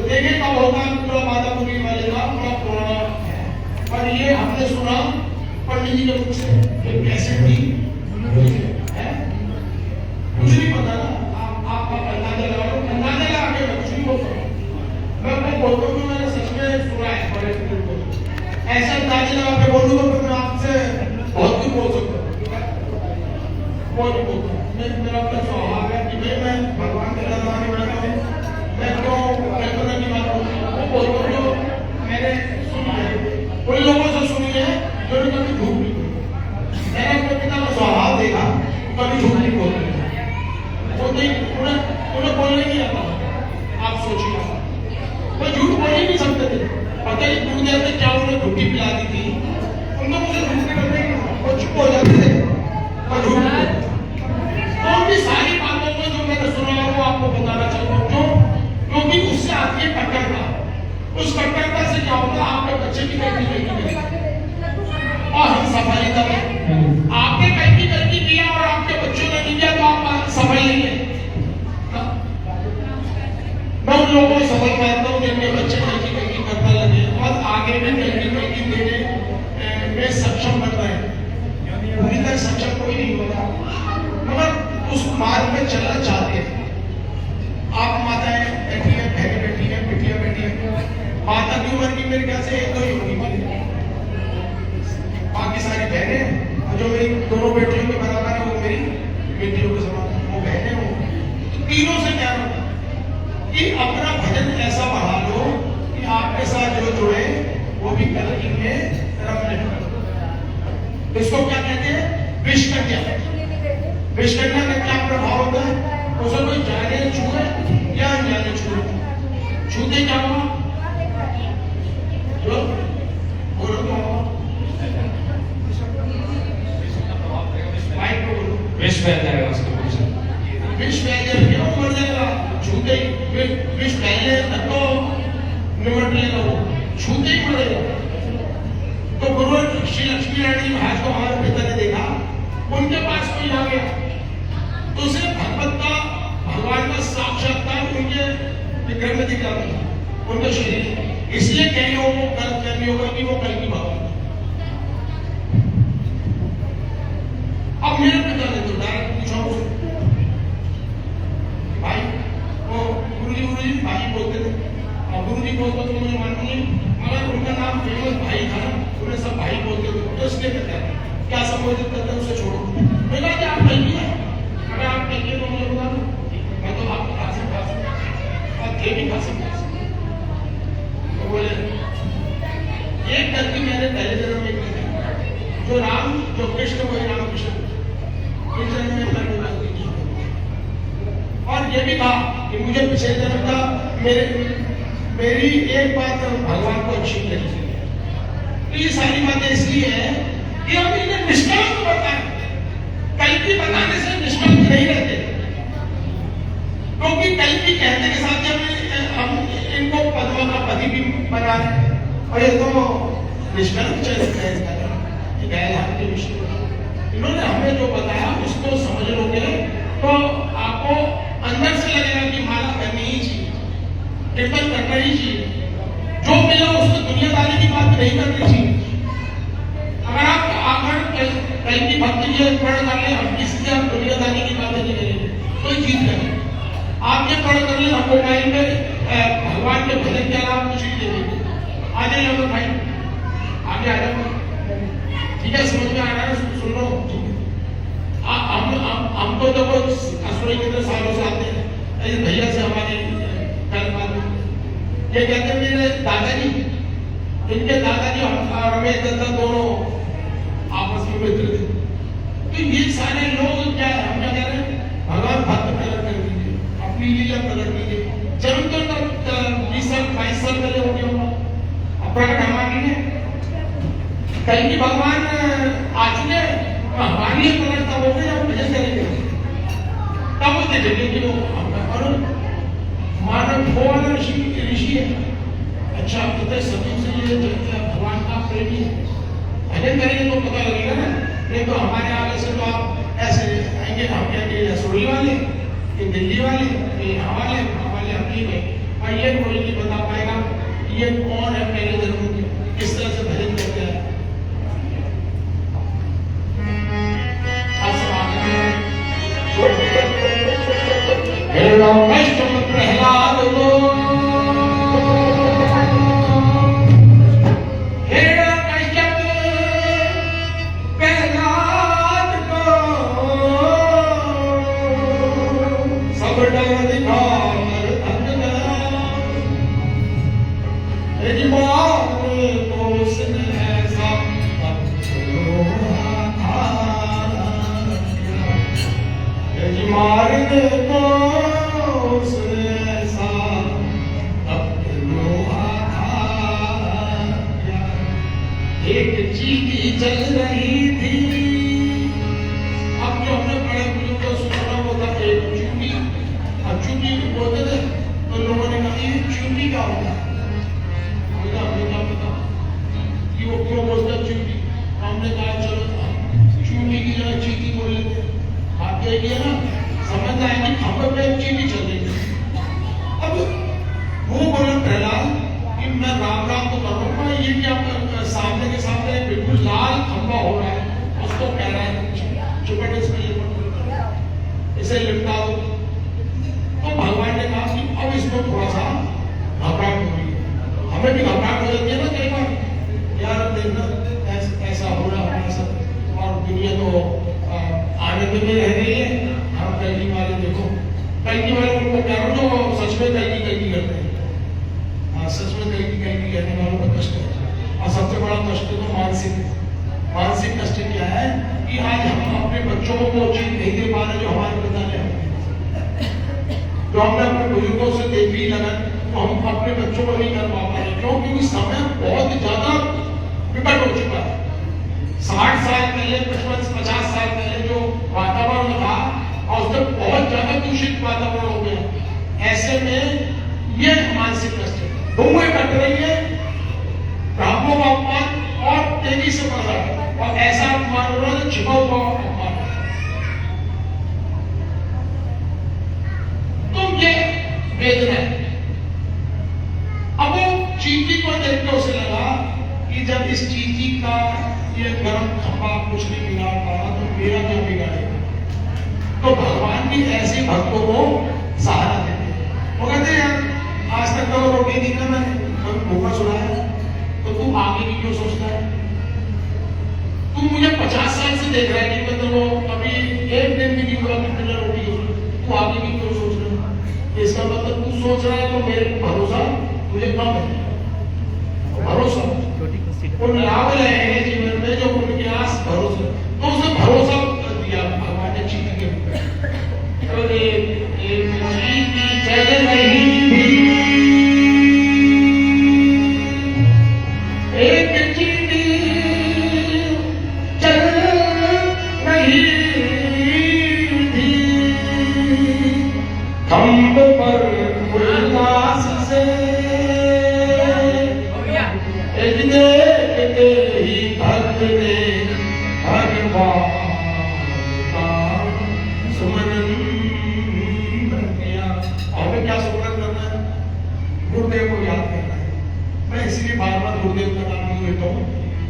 देखे कब होगा पूरा माता मुनि वाले का पूरा पुराना है। पर ये हमने सुना पंडित जी के मुख से कैसे थी है, कुछ नहीं पता ना। आप अंदाजा लगा लो, अंदाजा लगा के मैं कुछ नहीं बोल सकता। मैं बोलता हूँ मैंने सच में सुना है बड़े ऐसे अंदाजे लगा के बोलूँगा तो मैं आपसे बहुत कुछ बोल सकता हूँ। बहुत बोलता हूँ मेरा अपना स्वभाव है कि भाई मैं भगवान के दरबार में बैठा हूँ, मैं तो कल्पना की बात वो बोलता हूँ जो मैंने सुनी है, उन लोगों से सुनी है जो कभी झूठ नहीं बोलते। मैंने अपने पिता का स्वभाव देखा, कभी झूठ नहीं बोलते, वो नहीं उन्हें बोलने नहीं आता। आप सोचिए वो झूठ बोल ही नहीं सकते थे, पता ही गुरुदेव ने क्या उन्हें घुट्टी पिला दी थी, उनको मुझे झूठ नहीं करते, वो चुप हो जाते थे और झूठ तो उनकी सारी बातों में जो मैंने सुना है वो आपको बताना चाहता हूँ। क्यों? क्योंकि उससे आती है कट्टरता। उस कट्टरता से क्या होगा, आपके बच्चे की गलती नहीं और हम सफाई करें। आपने गलती गलती किया और आपके बच्चों ने नहीं किया तो आप सफाई नहीं है। मैं उन लोगों को सफल मानता हूँ जिनके बच्चे गलती गलती करने लगे और आगे में गलती गलती देने में सक्षम बन रहे हैं। पूरी तरह सक्षम कोई नहीं होता मगर उस मार्ग में चलना चाहते हैं। आप माताएं बैठी है, बहनें बैठी है, बेटियां बैठी है। माता की उम्र की मेरे ख्याल से एक दो ही होगी मेरी, बाकी सारी बहनें और जो मेरी दोनों बेटियों के बराबर है वो मेरी बेटियों के समान वो बहनें हो। तो तीनों से क्या होगा कि अपना भजन ऐसा बढ़ा लो कि आपके साथ जो जुड़े वो भी कल में रमने। इसको क्या कहते हैं? विष्कन्या। विष्कन्या का क्या प्रभाव होता है? उसे कोई जाने छूए या अनजाने छूए, छूते क्या हुआ जो बोलो तो माइक को बोलो विष फैल जाएगा, उसको विष फैल जाएगा, क्यों मर जाएगा? छूते विष फैलने तक तो निमट लेगा, वो छूते ही मरेगा। तो गुरु श्री लक्ष्मी नारायण जी महाराज को हमारे पिता ने देखा, उनके पास कोई आ गया तो उसे भगवत का भगवान का साक्षात्कार उनके विग्रह में दिखा था, उनके शरीर। इसलिए कई लोगों को गलत फहमी होगा कि वो कल की भगवान। अब मेरे पिता ने तो डायरेक्ट पूछा मुझसे, भाई वो गुरुजी भाई बोलते थे, और गुरुजी बोलते तो मुझे मालूम नहीं, मगर उनका नाम फेमस भाई था ना, उन्हें सब भाई बोलते थे। तो इसलिए कहते हैं क्या संबोधित करते हैं उसे छोड़ो। मैंने कहा आप कहीं है, अगर आप कहिए तो मुझे बता दो, मैं तो आपको खासी खा सकता और थे भी खासी खा सकते। तो बोले एक गलती मैंने पहले जन्म में की थी, जो राम जो कृष्ण वही राम कृष्ण, इस जन्म में मैंने गलती की। और ये भी कहा कि मुझे पिछले जन्म का मेरी एक बात भगवान को अच्छी लगी। तो ये सारी बातें इसलिए है कि हम इन्हें निष्कलंक बताएं, कल्पी बताने से निष्कलंक नहीं रहते, क्योंकि कल्पी कहने के साथ हम इनको पद्मा का पति भी बना रहे हैं और ये तो निष्कलंक चरित्र है इसका, गैर के विषय। इन्होंने हमें जो बताया उसको समझ लोगे तो आपको अंदर से लगेगा कि माला करनी ही चाहिए, कीर्तन करना ही चाहिए, जो मिला उसको दुनियादारी की बात नहीं करनी चाहिए। अगर आप आखिर कहीं की भक्ति के प्रण कर ले, हम किसी से आप दुनियादारी की बातें नहीं करेंगे, कोई चीज नहीं। आप ये प्रण कर ले हम मोबाइल में भगवान के भजन के अलावा कुछ नहीं देंगे। आ जाइए भाई, आगे आ जाओ, ठीक है, समझ में आ रहा है, सुन लो। हमको तो असुरी कितने सालों से आते हैं भैया से हमारे ये कहते हैं मेरे दादाजी, इनके दादाजी और रमेश दत्ता दोनों आपस में मित्र थे। तो ये सारे लोग क्या है, हम क्या कह रहे हैं, भगवान भक्त प्रकट कर दीजिए, अपनी लीला प्रकट कीजिए। जन्म तो 20 साल 22 साल पहले हो गया होगा, अब प्रकट हमारी है, कहीं की भगवान आ चुके, हमारी प्रकट तब हो गई जब भजन करेंगे, तब वो देखेंगे कि वो मानव भगवान ऋषि है। अच्छा पता सभी से ये भगवान का प्रेमी है, भजन करेंगे तो पता लगेगा ना। नहीं तो हमारे आगे से तो आप ऐसे आएंगे, हम कहेंगे रसोई वाले, ये दिल्ली वाले, ये हमारे अपनी में, और ये कोई नहीं बता पाएगा ये कौन है पहले जन्म के, किस तरह से भजन करते हैं। प्रहलाद एक चीटी चल रही थी। अब जो हमने बड़े बुजुर्ग को सुना वो था एक चूटी, अब चूटी बोलते थे तो लोगों ने कहा ये चूटी क्या होता है, हमें क्या पता कि वो क्यों बोलता चूटी। हमने कहा चलो चूटी की जगह चीटी बोल लेते, बात क्या है ना, समझ आएगी हम पे चीटी चल रही थी। अब वो बोले प्रहलाद कि मैं राम राम तो करूंगा, ये क्या सामने के सामने बिल्कुल लाल खंबा हो रहा है, उसको कह रहा है चुपट इसे लिपटा दो। तो भगवान ने कहा कि अब इसको थोड़ा सा घबराहट हो रही है, हमें भी घबराहट हो जाती है ना कई बार, यार देखना ऐसा हो रहा है ऐसा, और दुनिया तो आनंद में रह रही है। हम कलगी वाले देखो, कलगी वाले उनको कह रहा हूँ जो सच में कलगी करते हैं, सच में कलगी कहने वालों का कष्ट है। और सबसे बड़ा कष्ट तो मानसिक कष्ट क्या है कि आज हम अपने बच्चों को वो चीज नहीं दे पा रहे जो हमारे पिता ने, जो हमने अपने बुजुर्गों से देखी लगन, तो हम अपने बच्चों को नहीं कर पा रहे। क्यों? क्योंकि समय बहुत ज्यादा विकट हो चुका है। 60 साल पहले 50 साल पहले जो वातावरण था और उससे बहुत ज्यादा दूषित वातावरण हो गया। ऐसे में ये मानसिक कष्ट है, धुएं कट रही है, ब्राह्मणों का अपमान और तेजी से बढ़ रहा है, और ऐसा अपमान हो रहा है छिपा हुआ अपमान। तो ये वेदना है। अब वो चींटी को देखकर उसे लगा कि जब इस चींटी का ये गर्म खंबा कुछ नहीं बिगाड़ पा रहा तो मेरा क्या बिगाड़ेगा। तो भगवान भी ऐसे भक्तों को सहारा देते हैं। वो कहते हैं आज तक तो रोटी नहीं ना मैंने भूखा सुना है, तो तू आगे की क्यों सोचता है? तू मुझे 50 साल से देख रहा है कि मतलब वो कभी एक दिन भी नहीं हुआ कि बिना रोटी तू आगे की क्यों सोच रहा है? इसका मतलब तू सोच रहा है तो मेरे को भरोसा तुझे कम है। भरोसा वो लाभ रहे जीवन में जो उनके आस भरोसा, तो उसे भरोसा दिया भगवान ने चींटी के ऊपर। तो एक चींटी चल रही थी, खंभ पर उल्लास से देखते ही भक्त ने भगवान का सुमरन किया। हमें क्या सुमरन करना है? गुरुदेव को याद करना है। मैं इसलिए बार बार गुरुदेव का नाम नहीं लेता हूँ।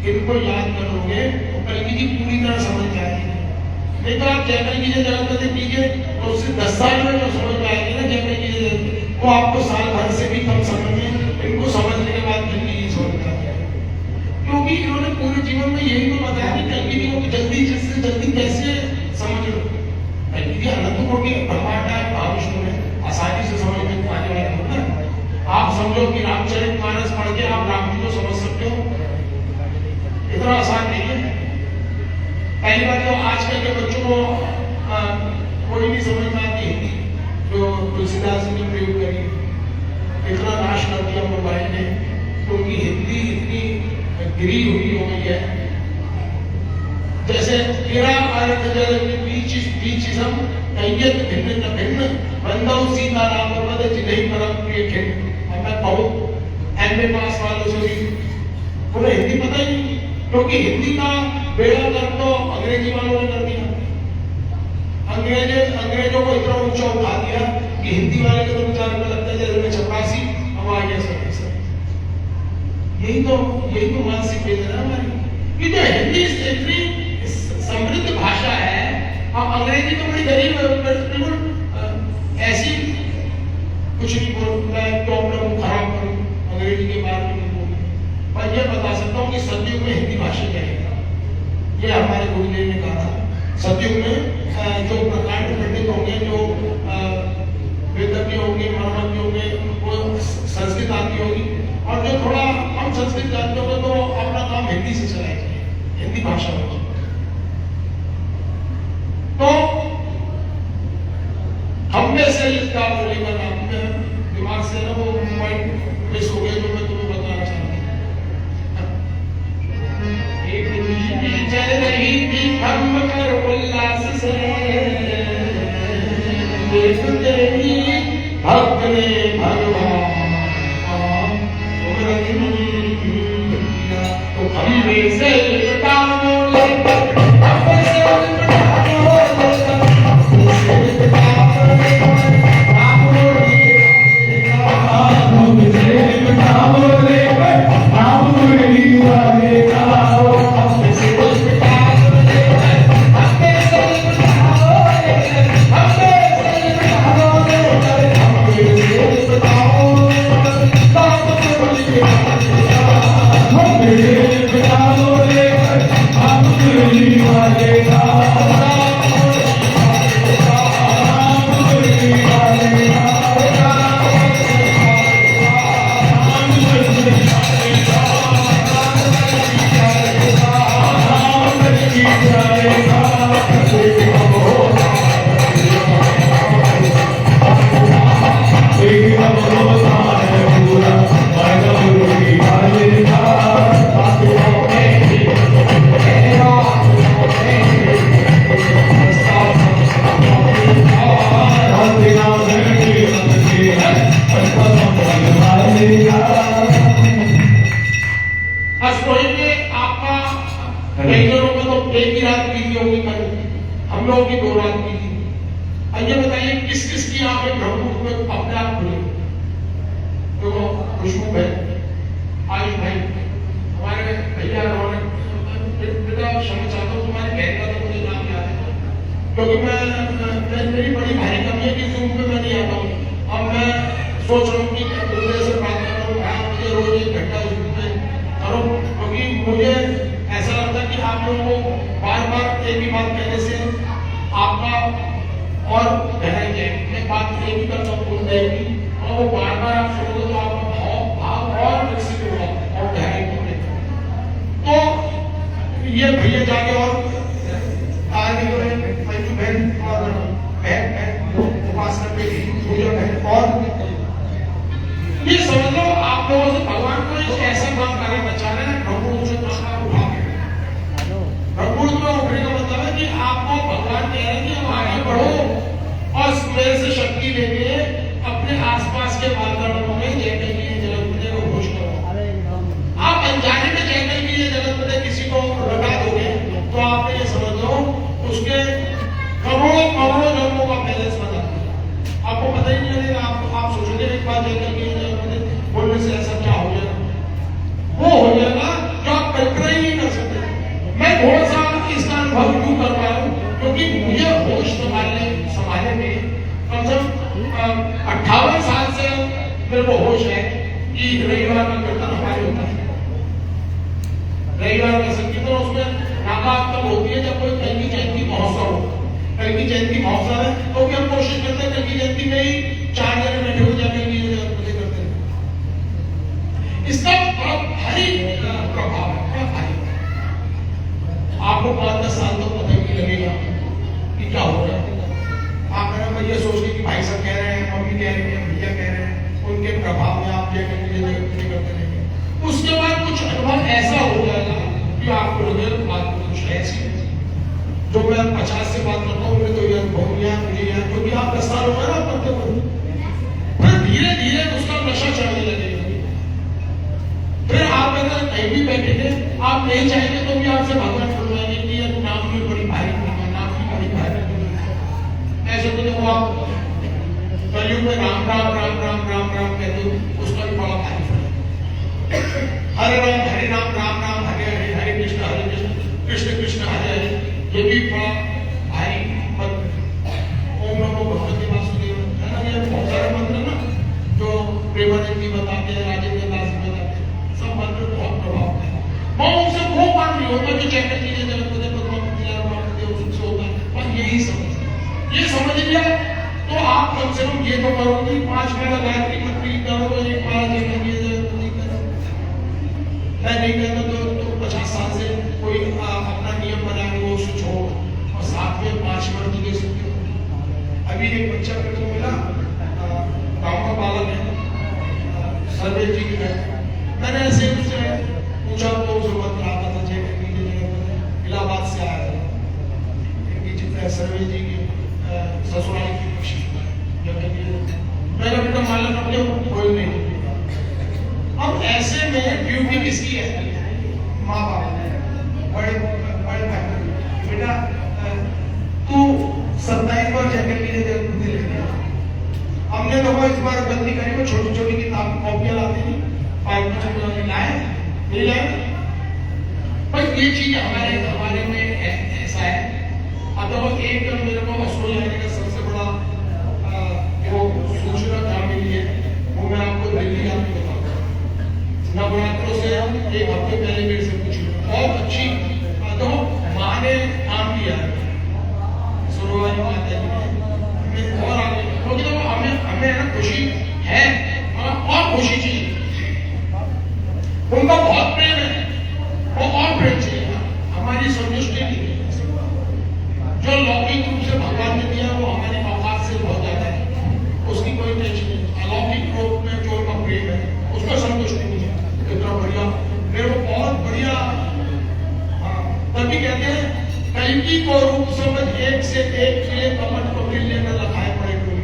इनको याद करोगे तो कलगी जी पूरी तरह समझ जाएगी। नहीं तो आप जयकल की जगह कीजिए तो उससे 10 साल में जो समझ में आएगी ना जयकल की वो आपको साल भर से भी कम समय में इनको समझने के बाद जल्दी ही समझ में आ जाएगा। क्योंकि इन्होंने पूरे जीवन में यही तो बताया कि कलगी जी को जल्दी से जल्दी कैसे समझ लो। कलगी जी अनंत कोटि ब्रह्मांड है, महाविष्णु में आसानी से समझ में आने वाला होता है। आप समझो कि रामचरितमानस पढ़ के आप राम जी को समझ सकते हो, इतना आसान नहीं है। पहली बात तो आजकल के बच्चों को कोई नहीं समझ में आती हिंदी, जो तुलसीदास जी ने प्रयोग करी, इतना नाश कर दिया मोबाइल ने, तो उनकी हिंदी इतनी गिरी हुई हो गई है। जैसे गिरा अर्थ जल बीच हम कैयत भिन्न न भिन्न बंदौ सीता राम पद जिन्हीं परम प्रिय खिन्न। अब मैं कहूँ एमए पास वालों से भी उन्हें हिंदी पता ही नहीं, क्योंकि हिंदी का बेड़ा कर तो अंग्रेजी वालों ने कर दिया। अंग्रेजों को इतना ऊंचा उठा दिया कि हिंदी वाले के तो विचार में लगता है जैसे मैं चपरासी ये सब यही तो मानसिक वेदना हमारी कि जो हिंदी इतनी समृद्ध भाषा है, हम अंग्रेजी तो बड़ी गरीब बिल्कुल ऐसी कुछ नहीं बोल, मैं तो अपना मुंह खराब करूं अंग्रेजी के बारे में बोलूं, पर यह बता सकता हूं कि सतयुग में हिंदी भाषा क्या है। ये हमारे गुरुदेव ने कहा था, सतयुग में जो प्रकांड पंडित होंगे, जो वेदज्ञ होंगे, महामज्ञ होंगे, वो संस्कृत आती होगी, और जो थोड़ा हम संस्कृत जानते होंगे तो अपना काम हिंदी से चलाएंगे, हिंदी भाषा में। तो हमने से क्या बोलेगा ना, दिमाग से ना वो पॉइंट मिस हो गया जो मैं तुम्हें बताना चाहता हूं। एक नीति चल रही थी धर्म कर उल्लास से, देखते ही भक्त ने भगवान तो खंबे से लिपटा बोले, खंबे से लिपटा हम लोगों की 2 रात की थी। आइए बताइए किस किस की आंखें ब्रह्ममुहूर्त में अपने आप खुले? तो खुशबू है, आयुष भाई, हमारे भैया बेटा क्षमा चाहता हूँ, तुम्हारी बहन का तो मुझे नाम याद है, क्योंकि मेरी बड़ी भारी कमी है कि जूम पे मैं नहीं आता हूँ। अब मैं सोच रहा हूँ कि गुरुदेव से बात कर रहा हूँ, मुझे रोज 1 घंटा जूम पे करो, क्योंकि मुझे ऐसा लगता है कि आप लोगों को बार बार एक ही बात कहने से आपका और गहराई जाएगी। मैं बात एक ही करता हूँ गुरुदेव की, और वो बार बार आप सुनोगे तो आपका भाव और विकसित होगा और गहराई होगी। तो ये भैया जाके और आगे मंजू बहन और बहन उपासना पे पूजा बहन, और ये समझ लो आप लोगों से भगवान को एक ऐसा काम कार्य बचा रहे हैं, ब्रह्ममुहूर्त से उठा के। ब्रह्ममुहूर्त में उठने का मतलब है कि आपको भगवान कह रहे हैं कि आप आगे बढ़ो और मेरे से शक्ति लेके अपने आसपास के वातावरण में जैकल के लिए जगतपति को घोष करो। आप अनजाने में जैकल के लिए जगतपति किसी को लगा दोगे तो आपने ये समझ लो उसके करोड़ों जन्मों का बैलेंस बता दिया। आपको पता ही नहीं लगेगा। आप सोचोगे एक बार जैकल के लिए जगतपति बोलने से ऐसा क्या हो जाएगा, वो हो जाएगा जो आप कल्पना ही नहीं कर सकते। मैं थोड़ा सा इसका अनुभव क्यों कर रहा हूँ, क्योंकि मुझे होश संभालने में कम से कम 58 साल से मेरे को होश है कि रविवार का कीर्तन हमारे होता है। रविवार का संकीर्तन, उसमें नाका तब होती है जब कोई कल की जयंती महोत्सव हो। कल की जयंती महोत्सव है तो भी हम कोशिश करते हैं कल की जयंती में ही 4 जने बैठे हो जाए मुझे करते हैं। इसका बड़ा भारी प्रभाव है, बड़ा भारी। आपको 5-10 साल तक पता ही नहीं लगेगा कि क्या हो रहा है। आप मेरा ये सोच कि भाई सब कह रहे हैं, मम्मी कह रही है, भैया कह रहे हैं, उनके प्रभाव में आप जय करते रहेंगे। उसके बाद कुछ अनुभव ऐसा हो जाएगा कि आपको लगेगा बात कुछ ऐसी जो मैं 50 से बात करता हूँ, तो ये अनुभव मुझे याद, क्योंकि आप 10 साल हो गए ना करते हुए, फिर धीरे धीरे उसका नशा चढ़ने लगेगा। फिर आप अगर कहीं भी बैठे थे, आप नहीं चाहेंगे तो भी आपसे भगवान बोलवाएंगे कि ये नाम की बड़ी भारी नाम की बड़ी भारी ऐसे तो देखो आप कलयुग में राम राम राम राम राम राम कहते हो, उसका भी बड़ा हरे राम राम राम हरे हरे, हरे कृष्ण कृष्ण कृष्ण हरे हरे। ये भी पढ़ा भाई मत ओम नमो भगवते वासुदेव, है ना। ये बहुत सारे मंत्र ना जो प्रेमानंद जी बताते हैं, राजेंद्र दास जी बताते हैं, सब मंत्र बहुत प्रभाव है। मैं उनसे वो बात नहीं होता कि चैतन्य जी ने जगत उनसे होता है, पर यही समझ लिया तो आप कम से कम ये तो करो कि 5 महीना गायत्री मंत्र करो, एक बार नहीं करना तो 50 साल से कोई अपना नियम बनाए वो स्विच हो, और साथ में 5 मिनट दे सकते हो। अभी एक बच्चा मेरे को मिला, गाँव का बालक है, सर्वे जी की है। मैंने ऐसे उससे पूछा तो उस वक्त आता था इलाहाबाद से आया था, सर्वे जी की ससुराल की पक्षी। मैंने बेटा मालूम अपने कोई नहीं। अब ऐसे में ड्यूटी किसकी है? माँ बाप बड़े बेटा तू 27 बार जैकेट के लिए बुद्धि लेके हमने तो इस बार गलती करी, वो छोटी छोटी किताब कॉपियां लाते नहीं, 5 लाए नहीं लाए। पर ये चीज हमारे जमाने में ऐसा है। अब तो एक मेरे को ऑस्ट्रेलिया का सबसे बड़ा वो सूचना क्या मिली है, वो मैं आपको दिल्ली आके बताऊंगा। नवरात्रों से एक हफ्ते पहले मेरे से पूछी, बहुत अच्छी तो माँ ने काम किया है सुरवानी माता जी ने, और आगे क्योंकि तो हमें ना खुशी है और खुशी चाहिए, उनका बहुत प्रेम है, वो और प्रेम चाहिए। हमारी संतुष्टि नहीं है, जो लौकिक रूप से भगवान ने दिया वो हमारी औकात से बहुत ज्यादा है, उसकी कोई टेंशन नहीं। अलौकिक रूप में जो उनका प्रेम है उसमें संतुष्टि नहीं है। इतना बढ़िया मेरे को बहुत बढ़िया। तभी कहते हैं कल्कि को रूप समझ एक से एक खिले कपट को मिलने में लखाए पड़े कोई।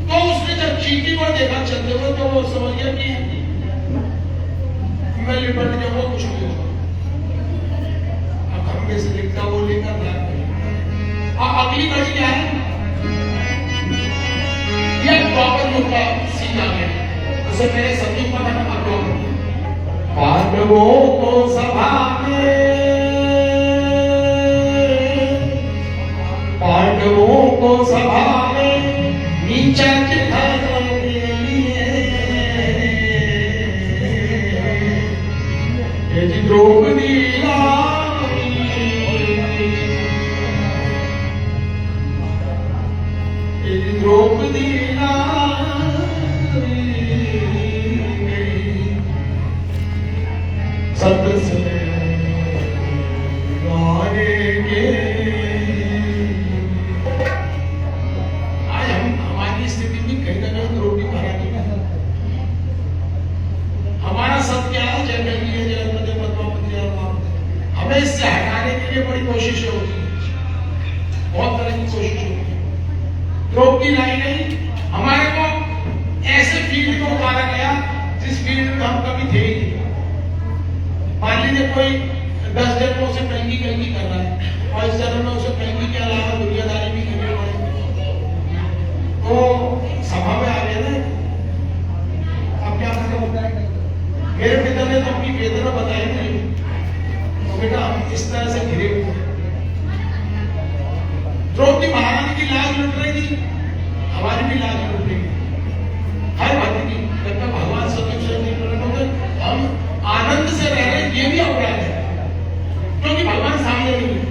तो उसने जब चींटी को देखा चलते हुए तो वो समझ गया कि मैं लिपट जब वो कुछ नहीं होगा। अब खंबे से दिखता वो लेकर अगली घड़ी क्या है, ये द्वापर युग का सीन आ गया। उसे मेरे सतयुग का नाम पांडवों को सभा में, पांडवों को सभा में नीचा दिखाने के लिए द्रौपदी द्रौपदी सत्र से आज हमारी स्थिति भी कहीं ना कहीं रोटी महारानी है। हमारा सब क्या है, जय करिए जय पद्मावती, हमें इससे हटाने के लिए बड़ी कोशिशें होती है, बहुत तरह की कोशिश होती है। द्रौपदी लाई गई, हमारे को ऐसे फील्ड को उतारा गया जिस फील्ड में हम कभी थे ही नहीं। मान लीजिए कोई 10 जन्मों से कंगी कर रहा है और इस जन्म में उसे कंगी के अलावा दुनियादारी भी करनी पड़ेगी, तो सभा में आ गया ना। अब क्या करें? मेरे पिता ने तो अपनी वेदना बताई नहीं, तो बेटा हम इस तरह से घिरे हुए। द्रौपदी महारानी की लाज लुट रही थी, हमारी भी लाज लुट रही हर भक्ति की। जब तक भगवान सतयुग से नहीं प्रकट होते हम आनंद से रह रहे, ये भी अपराध है, क्योंकि भगवान सामने नहीं है,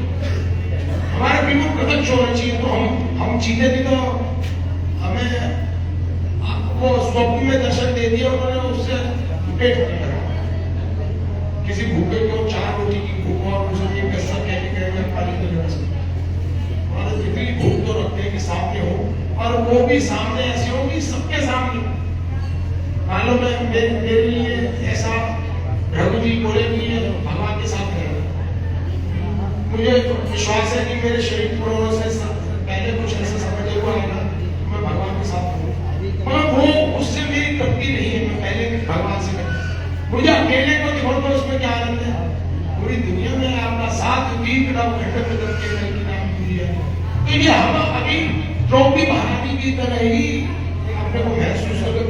हमारे बिल्कुल प्रत्यक्ष होना चाहिए। तो हम जीते थे तो हमें वो स्वप्न में दर्शन दे दिया उन्होंने, उससे पेट भर किसी भूखे को 4 रोटी की भूख और उसे एक पैसा कहने पानी की व्यवस्था, इतनी भूख तो रखते हैं कि सामने हो, और वो भी सामने ऐसी हो कि सबके सामने। मालूम है मेरे लिए ऐसा रघु जी बोले भी भगवान के साथ रहे, मुझे विश्वास है कि मेरे शरीर पुरों से पहले कुछ ऐसा समझ को आएगा मैं भगवान के साथ हूँ, मगर वो उससे मेरी तृप्ति नहीं है। मैं पहले भगवान से मुझे अकेले को छोड़ दो, उसमें क्या आनंद है? पूरी दुनिया में आपका साथ दीप नाम घंटे में दब के नाम दुनिया। तो ये हम अभी द्रौपदी महारानी की तरह ही अपने को महसूस करके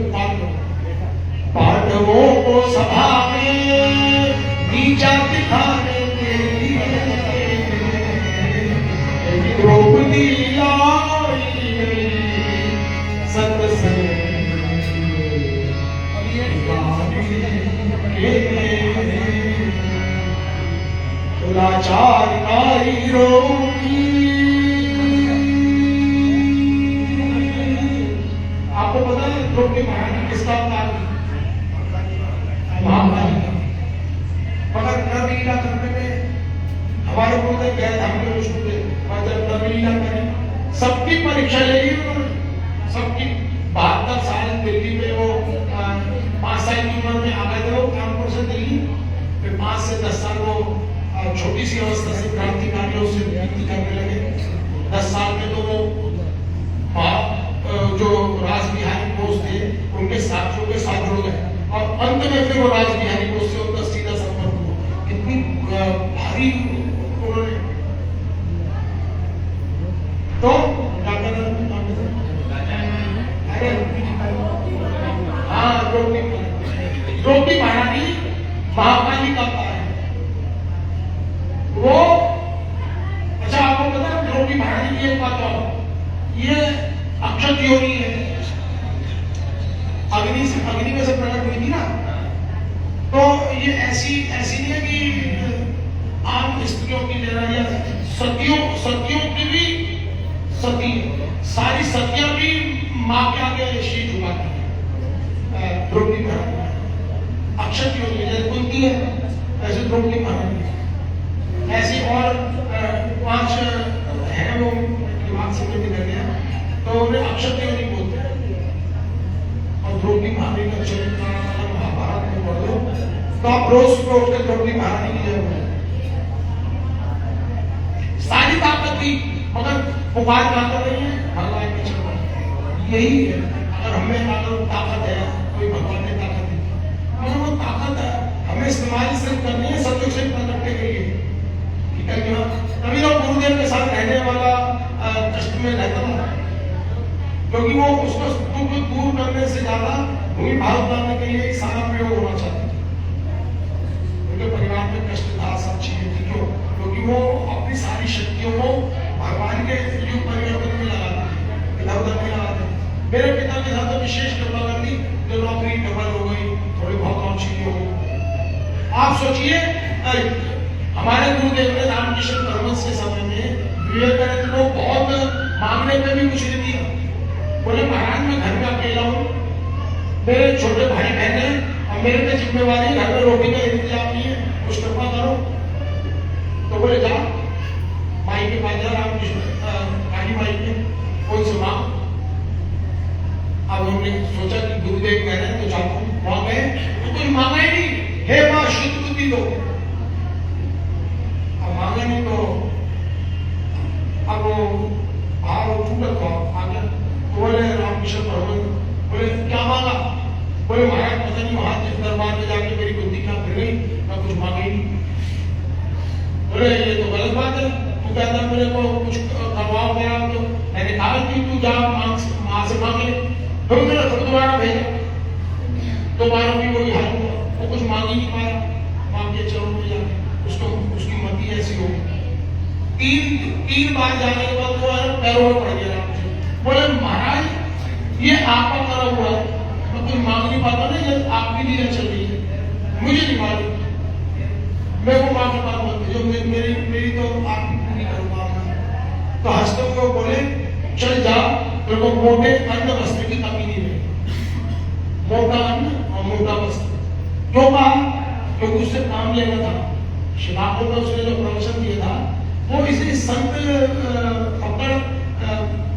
पांडवों को सभा सिखाने के लिए द्रौपदी लाई गई सत्संग लाचार नारी रोगी। आपको पता है द्रौपदी महारानी किसका अवतार थी? महाकाली का। मगर नवलीला करने में हमारे गुरुदेव गए थे, हमने उसको और जब नवलीला करी सबकी परीक्षा ले ली उन्होंने, सबकी 72 साल दिल्ली में वो 5 साल की उम्र में आ गए थे वो कानपुर से दिल्ली, फिर 5 से 10 साल वो छोटी सी अवस्था से क्रांतिकारियों से नीति करने लगे। 10 साल में तो वो जो रासबिहारी बोस थे उनके साथियों के साथ जुड़ गए और अंत में फिर वो रासबिहारी बोस से उनका सीधा संपर्क हुआ। कितनी भारी उन्होंने तो क्या करना, हाँ द्रौपदी महारानी महाकाली का अवतार है वो। अच्छा आपको पता है द्रौपदी महारानी की एक बात और, ये अक्षत योनि है, अग्नि में से प्रकट हुई थी ना, तो ये ऐसी नहीं है कि आम स्त्रियों की लेना या सतियों की भी सती, सारी सतियां भी मां के आगे शीश झुकाती है। द्रौपदी महारानी अक्षत योनि जैसे कुंती है ऐसे द्रौपदी महारानी ऐसी और 5 है वो दिमाग से मुझे लग गया, तो उन्हें अक्षत योनि बोलते हैं। और द्रौपदी महारानी का चरित्र महाभारत में पढ़ लो तो आप रोज सुबह उठकर द्रौपदी महारानी की जरूरत है। सारी ताकत थी मगर पुकार क्या कर रही है, भगवान के चरण। यही है, अगर हमें अगर ताकत है, कोई भगवान ने ताकत दी मगर वो ताकत है हमें इस्तेमाल सिर्फ करनी है सत्य से प्रकट के लिए। तभी लोग गुरुदेव के साथ रहने वाला कष्ट में रहता था, क्योंकि वो उसको दुख दूर करने से ज्यादा भूमि भाव करने के लिए सारा प्रयोग होना चाहते थे। उनके परिवार में कष्ट था, सब चीजें थी, क्योंकि वो अपनी सारी शक्तियों को भगवान के युग परिवर्तन में लगाते थे, इधर उधर नहीं लगाते। मेरे पिता के साथ विशेष कृपा कर दी, जो नौकरी डबल हो गई, थोड़ी बहुत और चीजें हो गई। आप सोचिए हमारे गुरुदेव ने रामकृष्ण परमहंस के समय में विवेकानंद को बहुत मांगने पे भी कुछ नहीं दिया। बोले महाराज मैं घर में अकेला हूँ, मेरे छोटे भाई बहन हैं और मेरे पे जिम्मेवारी, घर में रोटी का इंतजाम नहीं है, कुछ कृपा करो। तो बोले जा माई के पास जा, रामकृष्ण काली माई के कोई से मांग। अब हमने सोचा कि गुरुदेव कह रहे हैं तो जाता हूँ, वहां गए तो कोई मांगा ही नहीं, हे माँ शुद्ध बुद्धि दो। मांगा नहीं तो अब वो बाहर टूटत आ गया। तो बोले रामकृष्ण परमहंस बोले क्या मांगा? बोले महाराज पता नहीं वहां जिस दरबार में जाके मेरी बुद्धि क्या फिर गई, मैं कुछ मांगा ही नहीं। बोले ये तो गलत बात है, तू कहता मेरे को कुछ करवाओ मेरा, तो मैंने कहा कि तू जा मां से मांग ले। तो मैंने फिर दोबारा भेजा, दोबारा भी वही हाल हुआ, वो कुछ मांग ही नहीं पाया। मां के चरणों में जाके उसकी मति ऐसी हो गई। 3 बार जाने के बाद वो पैरों में पड़ गया। बोले महाराज ये आपका करा हुआ है, मैं कोई मांग नहीं पाता ना, जब आपकी लीला चल रही है, मुझे नहीं मालूम, मैं वो मांग पाता हूँ जो मेरी तो आपकी पूरी करूंगा। तो हंसते हुए बोले चल जा, तेरे को मोटे अन्न वस्त्र की कमी नहीं है, मोटा अन्न और मोटा वस्त्र। क्यों कहा? क्योंकि उससे काम लेना था। शिकागो में उसने जो प्रवचन दिया था वो इसे संत पकड़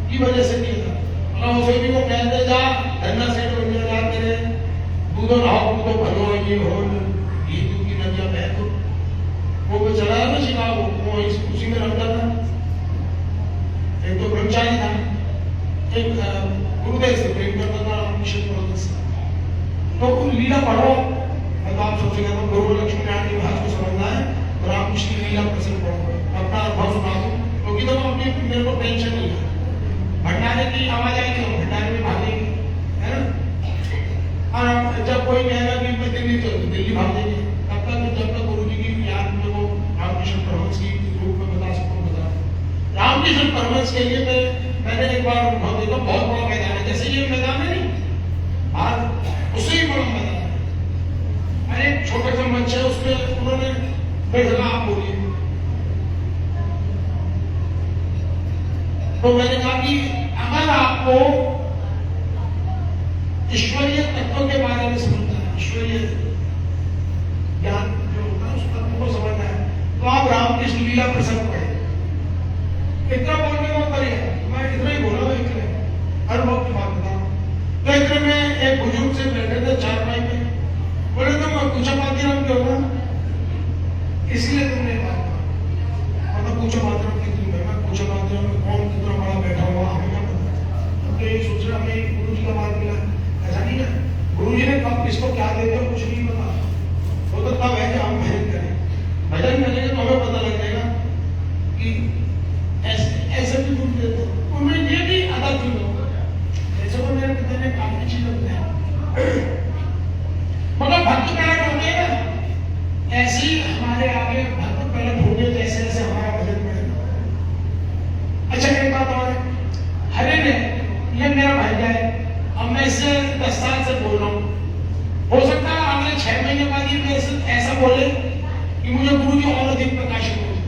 की वजह से दिया था। अगर उसे भी वो कहते जा धन्ना सेठ बन जा, तेरे दूधो रहो दूधो भलो ये हो ये दूध की नदियां बह, तो वो तो चला था शिकागो, वो उसी में रखता था। एक तो ब्रह्मचारी था, एक गुरुदेव से प्रेम करता था, रामकृष्ण परमहंस से। तो लीला पढ़ो, तो आप सबसे कहता हूँ गुरु लक्ष्मी नारायण की भाषा को समझना है, रामकृष्ण की लीला प्रसन्न पढ़ो, अपना अनुभव सुना दो, क्योंकि तो अपनी मेरे को टेंशन नहीं है। भंडारे की आवाज आएगी तो भंडारे में भागेगी, है ना। और जब कोई कहेगा कि मैं दिल्ली चल, दिल्ली भाग जाएगी, तब तक जब तक गुरु जी की याद में परमहंस की रूप में बता सकता हूँ। रामकृष्ण परमहंस के लिए मैंने एक बार अनुभव देखा, बहुत बड़ा मैदान है, जैसे ये मैदान है नहीं आज, उससे ही बड़ा मैदान है। अरे छोटा सा मंच है, उसमें उन्होंने बैठा, आप बोलिए। तो मैंने कहा कि अगर आपको ईश्वरीय तत्व के बारे में समझना है, ईश्वरीय ज्ञान जो होता है उस तत्व को समझना है, तो आप रामकृष्ण लीला प्रसंग पढ़े। इतना बोलने को उत्तर है, मैं इतना ही बोला, इतने अनुभव की बात बता। तो इतने में एक बुजुर्ग से बैठे थे चारपाई में, बोले तुम पूछा माध्यम क्यों होगा, इसलिए तुमने बात मतलब पूछा माध्यम की तुम मैं पूछा माध्यम में कौन कितना बड़ा बैठा हुआ हमें क्या पता। हम तो यही सोच रहे हमें गुरु जी का मार्ग मिला, ऐसा नहीं है। गुरु जी ने कब किसको क्या देते हो कुछ नहीं पता, वो तो तब है कि हम भजन करें, भजन करेंगे तो हमें पता लग जाएगा कि ऐसे भी गुरु देते, उनमें ये भी अदा क्यों होगा। ऐसे को मेरे पिता ने काफी चीजें बताया, मगर भक्त प्रकट होंगे ना, ऐसे ही हमारे आगे भक्त प्रकट होंगे, जैसे जैसे हमारा भजन बढ़ेगा। अच्छा एक बात और है, हरे ने ये मेरा भाई है, अब मैं इससे 10 साल से बोल रहा हूँ, हो सकता है अगले 6 महीने बाद ये मेरे से ऐसा बोले कि मुझे गुरु जी और अधिक प्रकाशित हो जाए।